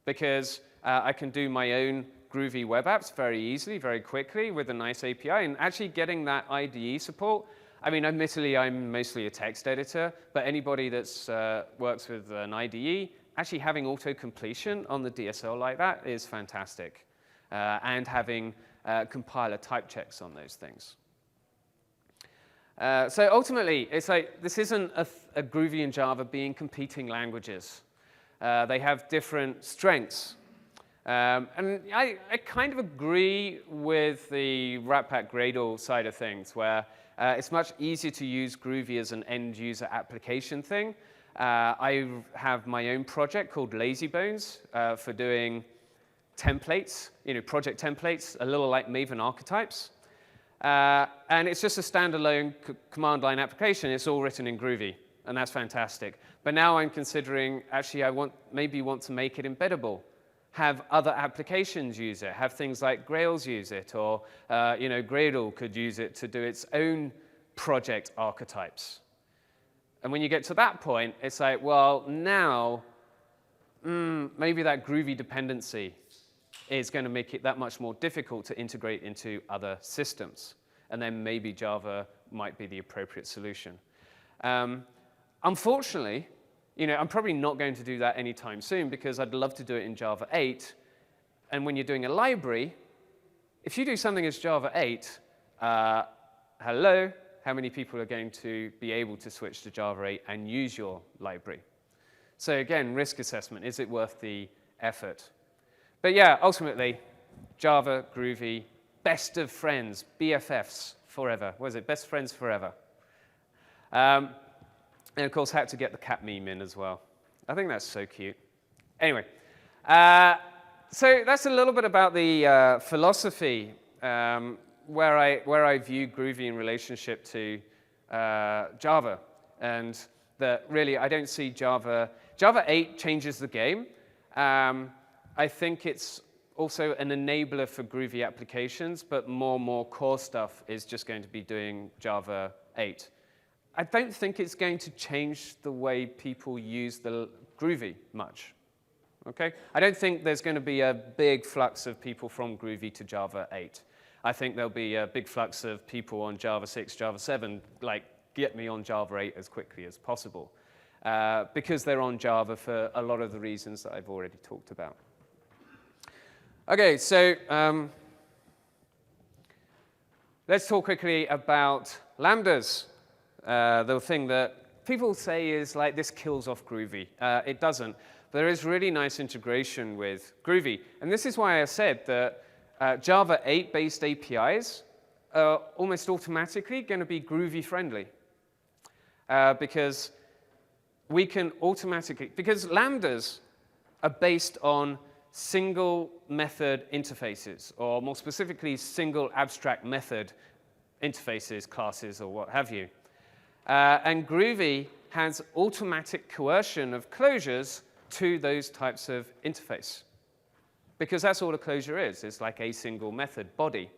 because I can do my own Groovy web apps very easily, very quickly, with a nice API, and actually getting that IDE support. I mean, admittedly, I'm mostly a text editor, but anybody that works with an IDE, actually having auto-completion on the DSL like that is fantastic, and having compiler type checks on those things. So ultimately, it's like this isn't a Groovy and Java being competing languages. They have different strengths. And I kind of agree with the Ratpack Gradle side of things, where it's much easier to use Groovy as an end-user application thing. I have my own project called Lazybones for doing templates, project templates, a little like Maven archetypes. And it's just a standalone command line application. It's all written in Groovy, and that's fantastic. But now I'm considering, actually, maybe want to make it embeddable. Have other applications use it, have things like Grails use it, or Gradle could use it to do its own project archetypes. And when you get to that point, it's like, well, now maybe that Groovy dependency is going to make it that much more difficult to integrate into other systems. And then maybe Java might be the appropriate solution. Unfortunately, I'm probably not going to do that anytime soon, because I'd love to do it in Java 8. And when you're doing a library, if you do something as Java 8, hello, how many people are going to be able to switch to Java 8 and use your library? So again, risk assessment, is it worth the effort? But yeah, ultimately, Java, Groovy, best of friends, BFFs forever. What is it? Best friends forever. And of course, had to get the cat meme in as well. I think that's so cute. Anyway, so that's a little bit about the philosophy where I view Groovy in relationship to Java, and that really I don't see Java 8 changes the game. I think it's also an enabler for Groovy applications, but more core stuff is just going to be doing Java 8. I don't think it's going to change the way people use the Groovy much. Okay? I don't think there's going to be a big flux of people from Groovy to Java 8. I think there'll be a big flux of people on Java 6, Java 7, like, get me on Java 8 as quickly as possible, because they're on Java for a lot of the reasons that I've already talked about. Okay, so let's talk quickly about lambdas. The thing that people say is like, this kills off Groovy. It doesn't. There is really nice integration with Groovy. And this is why I said that Java 8-based APIs are almost automatically going to be Groovy friendly. Because we can automatically, because lambdas are based on single method interfaces, or more specifically, single abstract method interfaces, classes, or what have you. And Groovy has automatic coercion of closures to those types of interface, because that's all a closure is. It's like a single method body.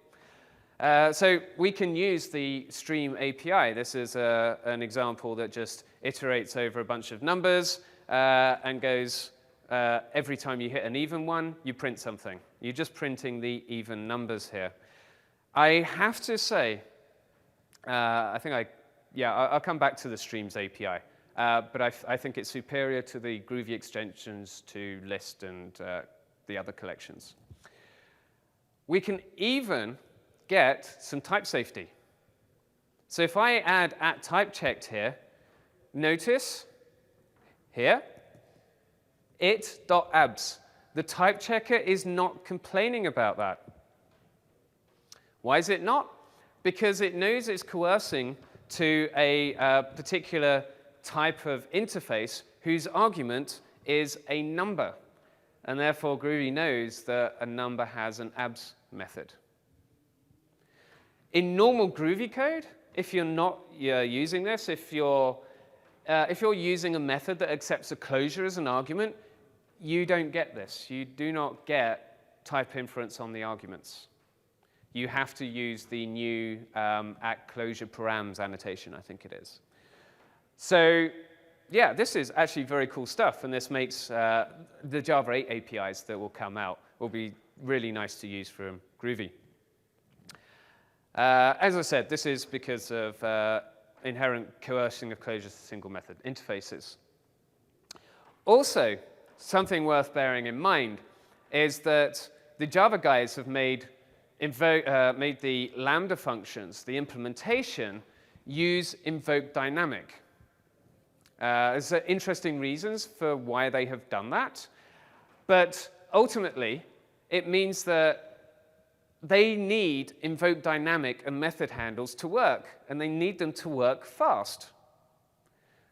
So we can use the stream API. This is an example that just iterates over a bunch of numbers and goes, every time you hit an even one, you print something. You're just printing the even numbers here. I have to say, I'll come back to the streams API. But I think it's superior to the Groovy extensions to list and the other collections. We can even get some type safety. So if I add @typechecked here, notice here, it.abs. The type checker is not complaining about that. Why is it not? Because it knows it's coercing to a particular type of interface whose argument is a number. And therefore, Groovy knows that a number has an abs method. In normal Groovy code, if you're not using this, if you're using a method that accepts a closure as an argument, you don't get this. You do not get type inference on the arguments. You have to use the new @closure params annotation, I think it is. So yeah, this is actually very cool stuff, and this makes the Java 8 APIs that will come out will be really nice to use from Groovy. As I said, this is because of inherent coercing of closures to single method interfaces. Also, something worth bearing in mind is that the Java guys have made the lambda functions, the implementation, use invoke dynamic. There's interesting reasons for why they have done that, but ultimately, it means that they need invoke dynamic and method handles to work, and they need them to work fast.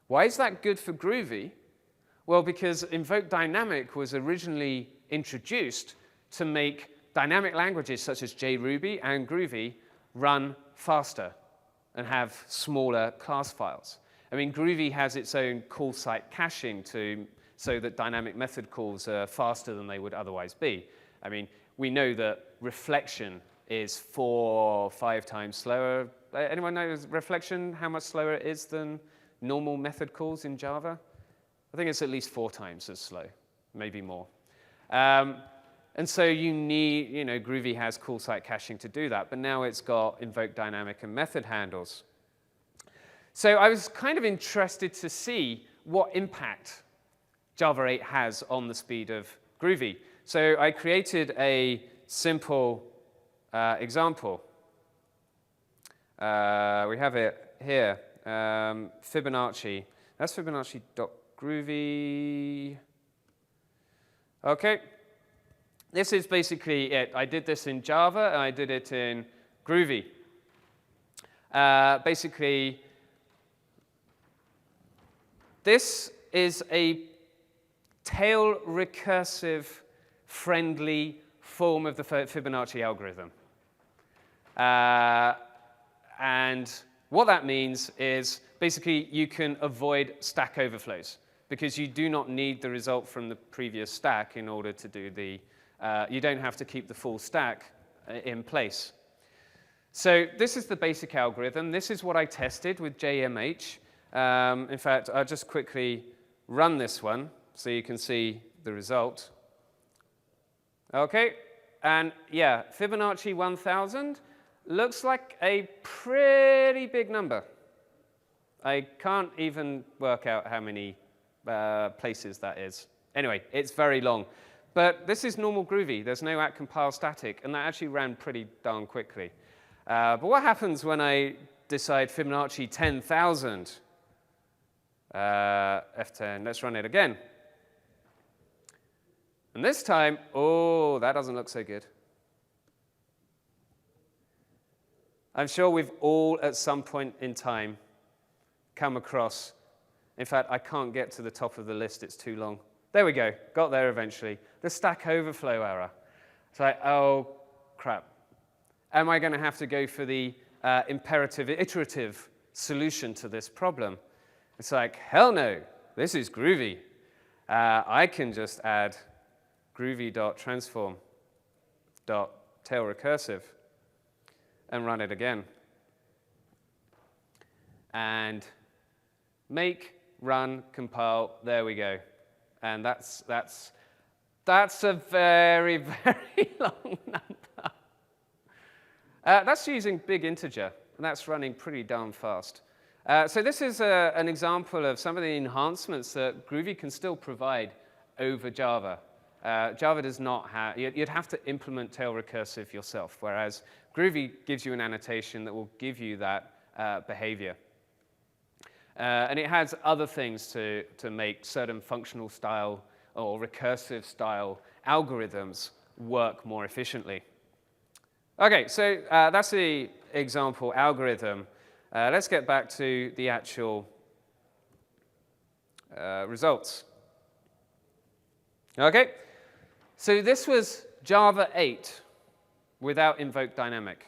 Why is that good for Groovy? Well, because invoke dynamic was originally introduced to make dynamic languages such as JRuby and Groovy run faster and have smaller class files. I mean, Groovy has its own call site caching so that dynamic method calls are faster than they would otherwise be. I mean, we know that reflection is 4 or 5 times slower. Anyone know reflection, how much slower it is than normal method calls in Java? I think it's at least 4 times as slow, maybe more. And so you need, Groovy has call site caching to do that, but now it's got invoke dynamic and method handles. So I was kind of interested to see what impact Java 8 has on the speed of Groovy. So I created a simple example. We have it here, Fibonacci. That's Fibonacci.groovy. Okay. This is basically it. I did this in Java, and I did it in Groovy. Basically, this is a tail recursive friendly form of the Fibonacci algorithm. And what that means is basically you can avoid stack overflows because you do not need the result from the previous stack in order to do the, you don't have to keep the full stack in place. So this is the basic algorithm. This is what I tested with JMH. In fact, I'll just quickly run this one so you can see the result. Okay, and yeah, Fibonacci 1000 looks like a pretty big number. I can't even work out how many places that is. Anyway, it's very long. But this is normal Groovy. There's no at compile static, and that actually ran pretty darn quickly. But what happens when I decide Fibonacci 10,000? F10, let's run it again. And this time, oh, that doesn't look so good. I'm sure we've all, at some point in time, come across, in fact, I can't get to the top of the list, it's too long. There we go, got there eventually. The stack overflow error. It's like, oh, crap. Am I going to have to go for the imperative, iterative solution to this problem? It's like, hell no, this is Groovy. I can just add groovy.transform.tailRecursive and run it again. And make, run, compile, there we go. And that's a very, very long number. That's using big integer, and that's running pretty darn fast. So this is an example of some of the enhancements that Groovy can still provide over Java. Java does not have, you'd have to implement tail recursive yourself, whereas Groovy gives you an annotation that will give you that behavior. And it has other things to make certain functional style or recursive style algorithms work more efficiently. Okay, so that's the example algorithm. Let's get back to the actual results. Okay, so this was Java 8 without invoke dynamic.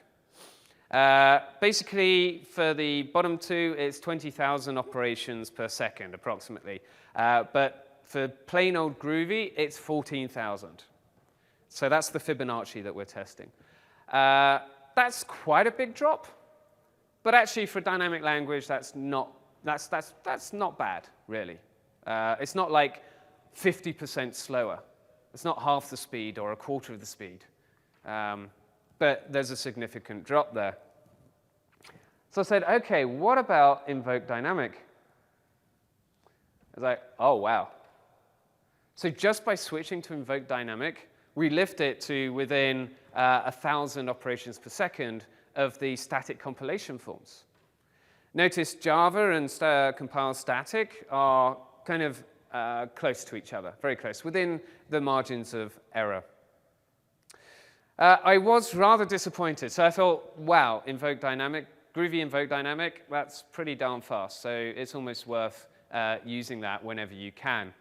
Basically, for the bottom two, it's 20,000 operations per second, approximately. But for plain old Groovy, it's 14,000. So that's the Fibonacci that we're testing. That's quite a big drop. But actually, for dynamic language, that's not bad, really. It's not like 50% slower. It's not half the speed or a quarter of the speed. But there's a significant drop there. So I said, OK, what about invoke dynamic? I was like, oh, wow. So just by switching to invoke dynamic, we lift it to within 1,000 operations per second of the static compilation forms. Notice Java and compile static are kind of close to each other, very close, within the margins of error. I was rather disappointed. So I thought, wow, invoke dynamic, Groovy invoke dynamic, that's pretty darn fast. So it's almost worth using that whenever you can.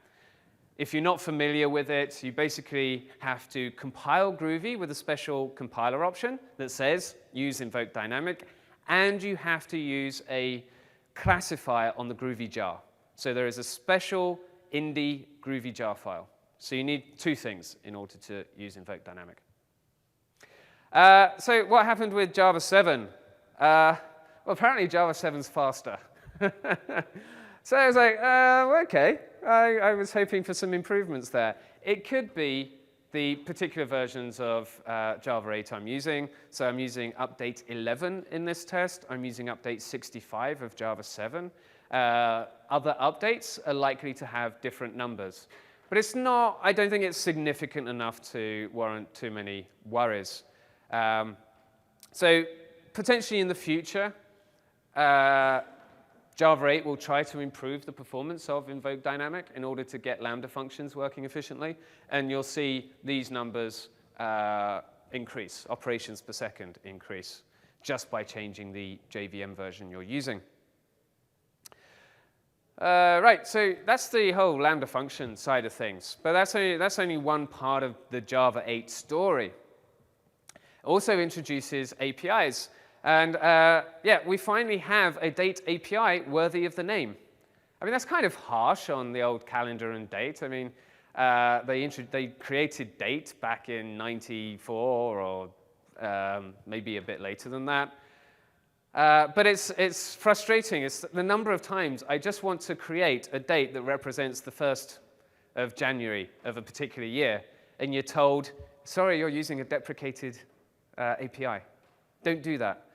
If you're not familiar with it, you basically have to compile Groovy with a special compiler option that says use invoke dynamic, and you have to use a classifier on the Groovy jar. So there is a special indie Groovy jar file. So you need two things in order to use invoke dynamic. So what happened with Java 7? Well, apparently Java 7's faster. So I was like, OK. I was hoping for some improvements there. It could be the particular versions of Java 8 I'm using. So I'm using update 11 in this test. I'm using update 65 of Java 7. Other updates are likely to have different numbers. But it's not, I don't think it's significant enough to warrant too many worries. So potentially in the future, Java 8 will try to improve the performance of invoke dynamic in order to get lambda functions working efficiently. And you'll see these numbers increase, operations per second increase, just by changing the JVM version you're using. Right, so that's the whole Lambda function side of things. But that's only one part of the Java 8 story. It also introduces APIs. And yeah, we finally have a date API worthy of the name. I mean, that's kind of harsh on the old calendar and date. I mean, they created date back in '94 or maybe a bit later than that. But it's frustrating. It's the number of times I just want to create a date that represents the 1st of January of a particular year, and you're told, sorry, you're using a deprecated API. Don't do that.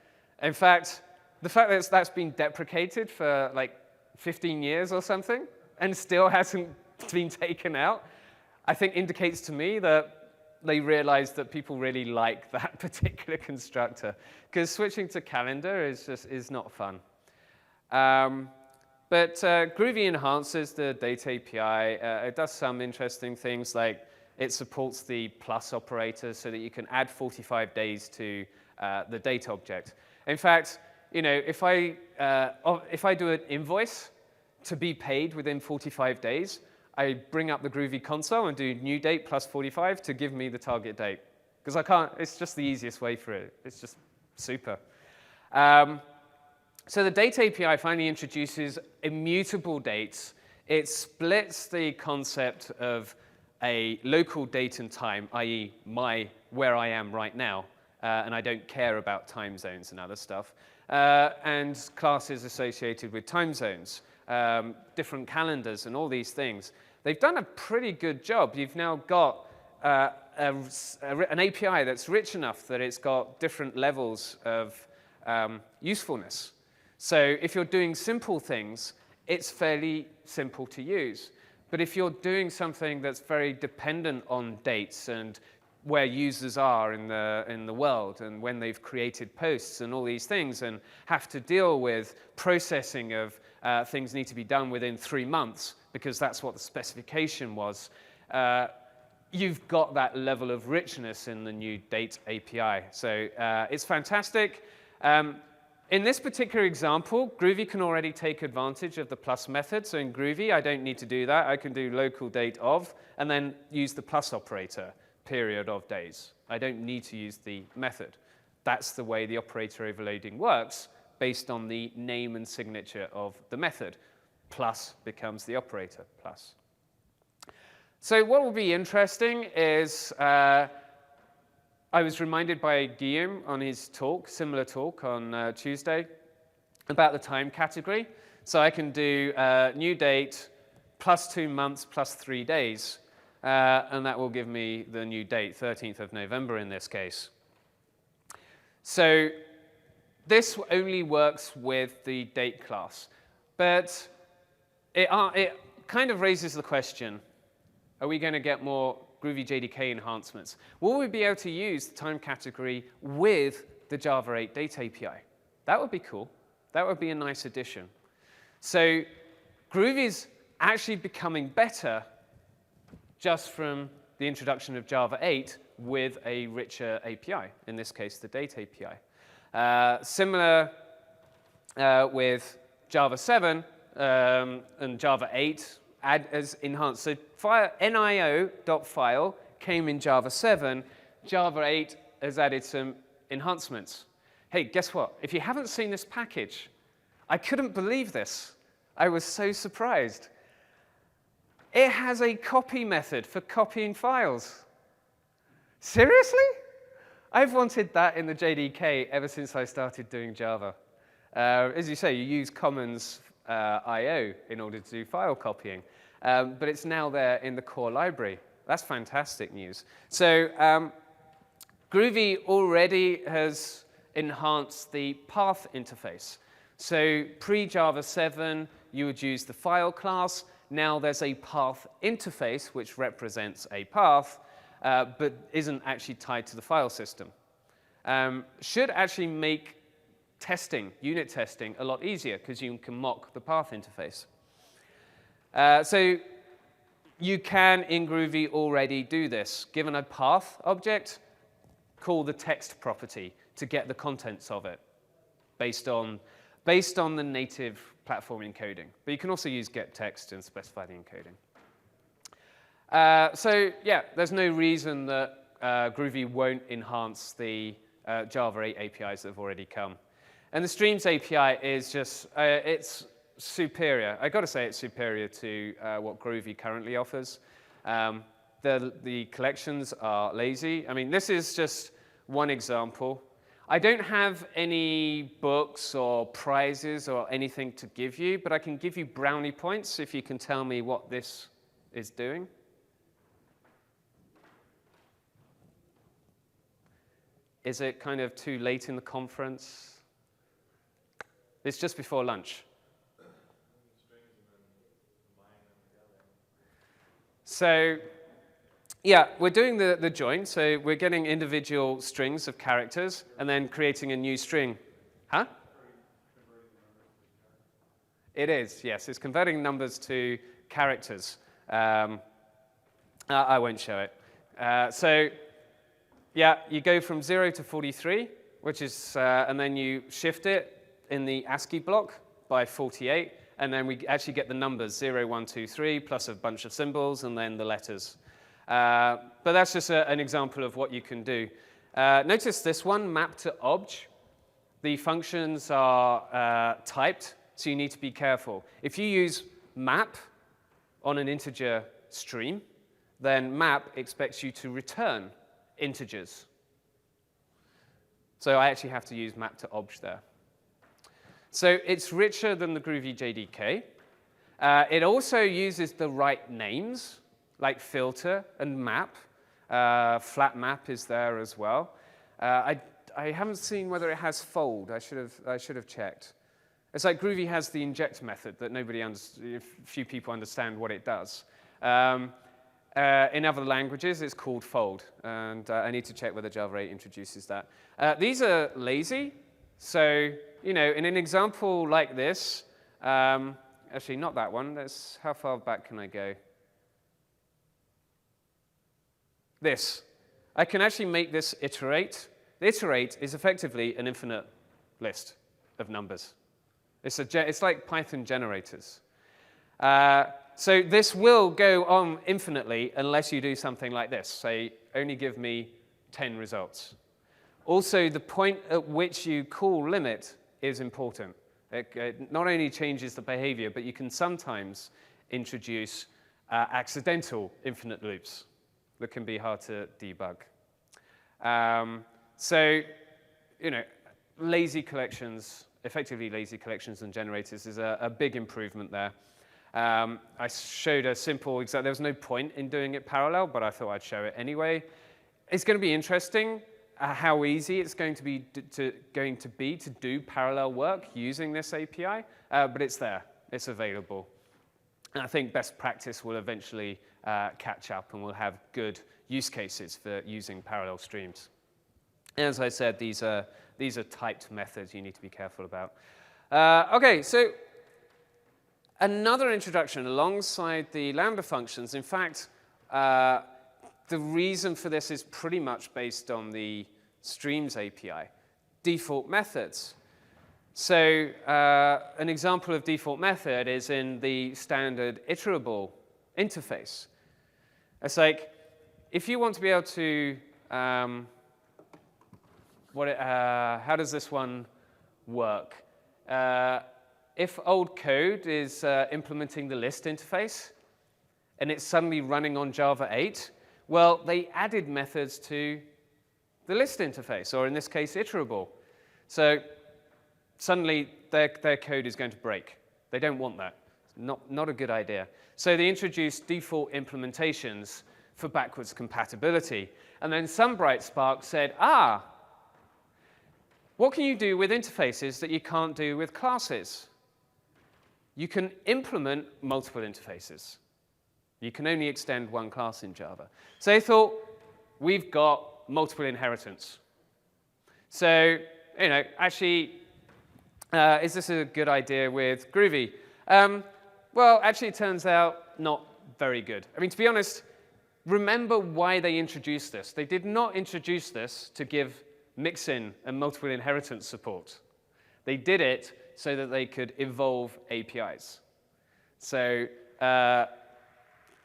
In fact, the fact that that's been deprecated for like 15 years or something and still hasn't been taken out, I think indicates to me that they realized that people really like that particular constructor, because switching to calendar is not fun. But Groovy enhances the date API. It does some interesting things, like it supports the plus operator so that you can add 45 days to the date object. In fact, you know, if I do an invoice to be paid within 45 days, I bring up the Groovy console and do new date plus 45 to give me the target date. Because I can't, it's just the easiest way for it. It's just super. So the date API finally introduces immutable dates. It splits the concept of a local date and time, i.e. where I am right now, and I don't care about time zones and other stuff, and classes associated with time zones, different calendars and all these things. They've done a pretty good job. You've now got an API that's rich enough that it's got different levels of usefulness. So if you're doing simple things, it's fairly simple to use. But if you're doing something that's very dependent on dates and where users are in the world and when they've created posts and all these things and have to deal with processing of things need to be done within 3 months because that's what the specification was, you've got that level of richness in the new date API. So it's fantastic. In this particular example, Groovy can already take advantage of the plus method. So in Groovy, I don't need to do that. I can do local date of and then use the plus operator, period of days. I don't need to use the method. That's the way the operator overloading works, based on the name and signature of the method. Plus becomes the operator, plus. So what will be interesting is I was reminded by Guillaume on his talk, similar talk on Tuesday, about the time category. So I can do new date plus 2 months plus 3 days. And that will give me the new date, 13th of November in this case. So this only works with the date class. But it kind of raises the question, are we going to get more Groovy JDK enhancements? Will we be able to use the time category with the Java 8 date API? That would be cool. That would be a nice addition. So Groovy's actually becoming better just from the introduction of Java 8 with a richer API, in this case, the date API. Similar with Java 7 and Java 8 as enhanced. So nio.file came in Java 7. Java 8 has added some enhancements. Hey, guess what? If you haven't seen this package, I couldn't believe this. I was so surprised. It has a copy method for copying files. Seriously? I've wanted that in the JDK ever since I started doing Java. As you say, you use Commons IO in order to do file copying. But it's now there in the core library. That's fantastic news. So Groovy already has enhanced the path interface. So pre-Java 7, you would use the file class. Now there's a path interface, which represents a path, but isn't actually tied to the file system. Should actually make testing, unit testing, a lot easier, because you can mock the path interface. So you can, in Groovy, already do this. Given a path object, call the text property to get the contents of it, based on based on the native platform encoding. But you can also use getText and specify the encoding. So yeah, there's no reason that Groovy won't enhance the Java 8 APIs that have already come. And the Streams API is just, it's superior. I got to say it's superior to what Groovy currently offers. The collections are lazy. I mean, this is just one example. I don't have any books or prizes or anything to give you, but I can give you brownie points if you can tell me what this is doing. Is it kind of too late in the conference? It's just before lunch. So, yeah, we're doing the join. So we're getting individual strings of characters and then creating a new string. Huh? It is, yes. It's converting numbers to characters. I won't show it. So, yeah, you go from 0 to 43, which is, and then you shift it in the ASCII block by 48, and then we actually get the numbers 0, 1, 2, 3, plus a bunch of symbols, and then the letters. But that's just an example of what you can do. Notice this one, map to obj. The functions are typed, so you need to be careful. If you use map on an integer stream, then map expects you to return integers. So I actually have to use map to obj there. So it's richer than the Groovy JDK. It also uses the right names, like filter and map. Flat map is there as well. I haven't seen whether it has fold. I should have checked. It's like Groovy has the inject method that few people understand what it does. In other languages, it's called fold, and I need to check whether Java 8 introduces that. These are lazy, so in an example like this, actually not that one. How far back can I go? This. I can actually make this iterate. The iterate is effectively an infinite list of numbers. It's like Python generators. So this will go on infinitely unless you do something like this. Say, only give me 10 results. Also, the point at which you call limit is important. It not only changes the behavior, but you can sometimes introduce accidental infinite loops that can be hard to debug. So, lazy collections, effectively lazy collections and generators is a big improvement there. I showed a simple example. There was no point in doing it parallel, but I thought I'd show it anyway. It's going to be interesting how easy it's going to be to do parallel work using this API, but it's there. It's available. And I think best practice will eventually catch up, and we'll have good use cases for using parallel streams. And as I said, these are typed methods you need to be careful about. OK, so another introduction alongside the Lambda functions. In fact, the reason for this is pretty much based on the Streams API, default methods. So an example of default method is in the standard iterable interface. It's like, if you want to be able to, how does this one work? If old code is implementing the list interface, and it's suddenly running on Java 8, well, they added methods to the list interface, or in this case, iterable. So suddenly, their code is going to break. They don't want that. Not a good idea. So they introduced default implementations for backwards compatibility. And then some bright spark said, what can you do with interfaces that you can't do with classes? You can implement multiple interfaces. You can only extend one class in Java. So they thought, we've got multiple inheritance. So, actually, is this a good idea with Groovy? Well, actually, it turns out not very good. I mean, to be honest, remember why they introduced this. They did not introduce this to give mixin and multiple inheritance support. They did it so that they could evolve APIs. So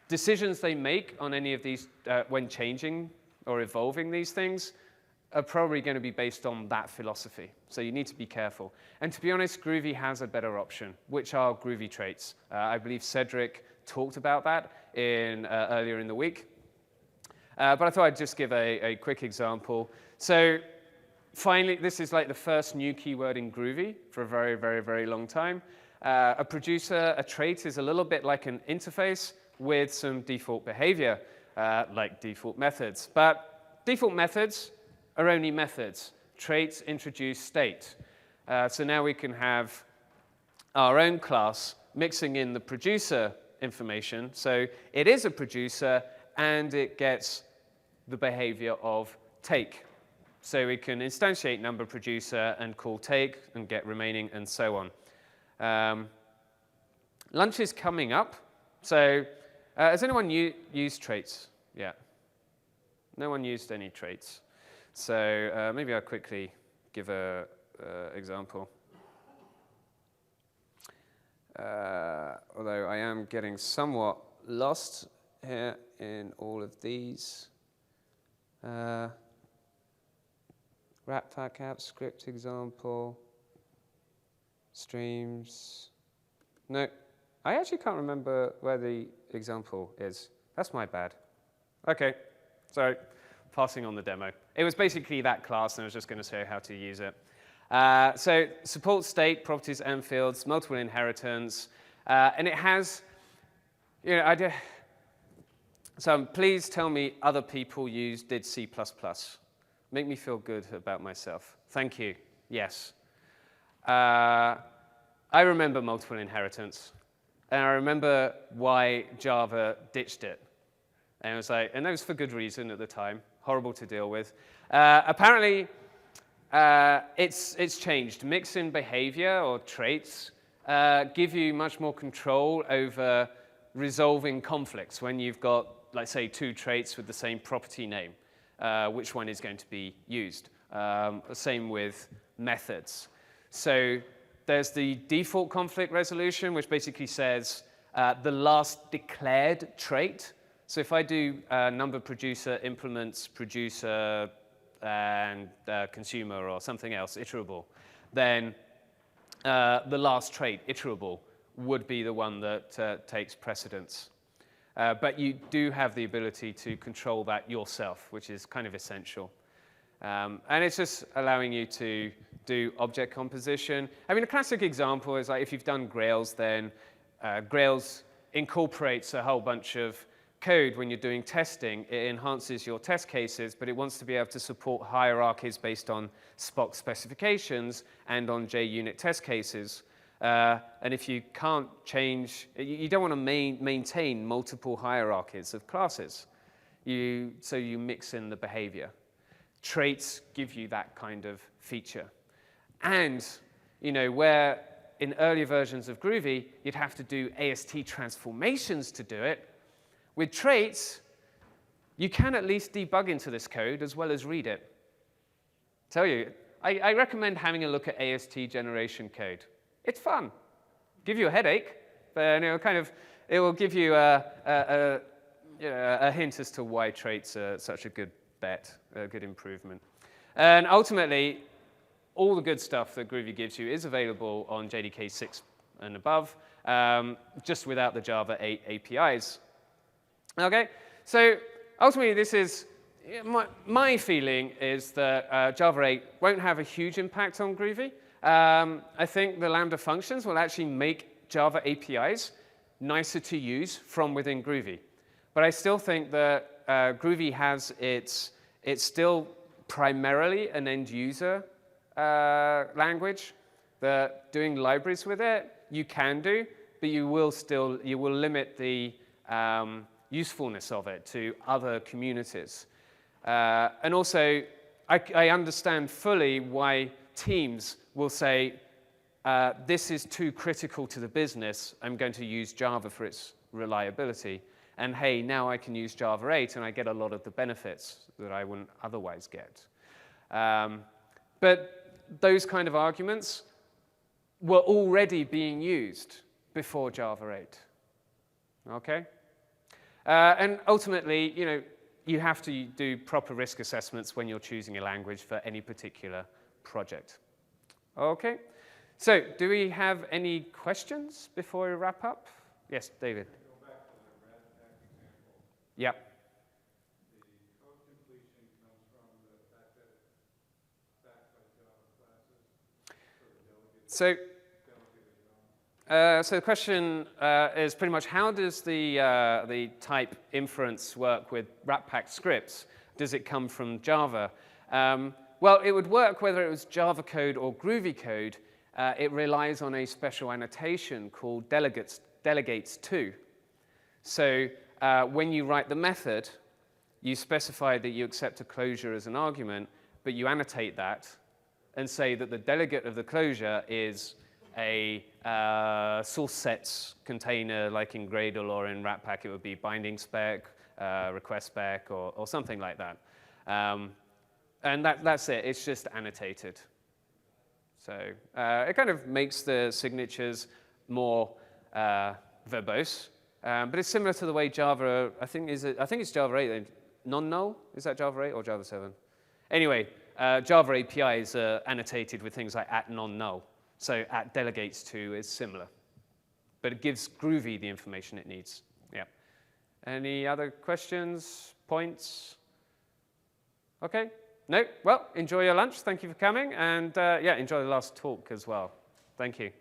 decisions they make on any of these when changing or evolving these things are probably going to be based on that philosophy. So you need to be careful. And to be honest, Groovy has a better option, which are Groovy traits. I believe Cedric talked about that earlier in the week. But I thought I'd just give a quick example. So finally, this is like the first new keyword in Groovy for a very, very, very long time. A producer, a trait, is a little bit like an interface with some default behavior, like default methods. But default methods are only methods. Traits introduce state. So now we can have our own class mixing in the producer information. So it is a producer, and it gets the behavior of take. So we can instantiate number producer and call take and get remaining and so on. Lunch is coming up. So has anyone used traits yet? No one used any traits. So maybe I'll quickly give an example. Although I am getting somewhat lost here in all of these. Ratpack app script example. Streams. No, I actually can't remember where the example is. That's my bad. OK, so passing on the demo. It was basically that class, and I was just going to show how to use it. So support state, properties, and fields, multiple inheritance. And it has, so please tell me other people did C++. Make me feel good about myself. Thank you. Yes. I remember multiple inheritance. And I remember why Java ditched it. And it was like, and that was for good reason at the time. Horrible to deal with. Apparently, it's changed. Mix-in behavior or traits give you much more control over resolving conflicts when you've got, let's say, two traits with the same property name. Which one is going to be used? Same with methods. So there's the default conflict resolution, which basically says the last declared trait. So if I do number producer implements producer and consumer or something else, iterable, then the last trait, iterable, would be the one that takes precedence. But you do have the ability to control that yourself, which is kind of essential. And it's just allowing you to do object composition. I mean, a classic example is like if you've done Grails, then Grails incorporates a whole bunch of code when you're doing testing. It enhances your test cases, but it wants to be able to support hierarchies based on Spock specifications and on JUnit test cases. And if you can't change, you don't want to maintain multiple hierarchies of classes. So you mix in the behavior. Traits give you that kind of feature. And where in earlier versions of Groovy, you'd have to do AST transformations to do it, with traits, you can at least debug into this code as well as read it. Tell you, I recommend having a look at AST generation code. It's fun. Give you a headache, but it will give you a hint as to why traits are such a good bet, a good improvement. And ultimately, all the good stuff that Groovy gives you is available on JDK 6 and above, just without the Java 8 APIs. Okay, so ultimately, this is my feeling is that Java 8 won't have a huge impact on Groovy. I think the Lambda functions will actually make Java APIs nicer to use from within Groovy. But I still think that Groovy has it's still primarily an end user language. That doing libraries with it you can do, but you will limit the usefulness of it to other communities. And also, I understand fully why teams will say, this is too critical to the business, I'm going to use Java for its reliability. And hey, now I can use Java 8 and I get a lot of the benefits that I wouldn't otherwise get. But those kind of arguments were already being used before Java 8. Okay? And ultimately, you have to do proper risk assessments when you're choosing a language for any particular project. Okay? So, do we have any questions before we wrap up? Yes, David. Go back to the Ratpack example. Yep. The code completion comes from the fact that it's backed by Java classes for the delegated. So the question is pretty much how does the type inference work with Ratpack scripts? Does it come from Java? Well, it would work whether it was Java code or Groovy code. It relies on a special annotation called delegates to. So when you write the method, you specify that you accept a closure as an argument, but you annotate that and say that the delegate of the closure is a source sets container, like in Gradle or in Ratpack, it would be binding spec, request spec, or something like that. And that's it. It's just annotated. So it kind of makes the signatures more verbose. But it's similar to the way Java, I think it's Java 8, non-null? Is that Java 8 or Java 7? Anyway, Java APIs are annotated with things like @non-null. So @delegates to is similar. But it gives Groovy the information it needs. Yeah. Any other questions, points? Okay. No? Well, enjoy your lunch. Thank you for coming. And yeah, enjoy the last talk as well. Thank you.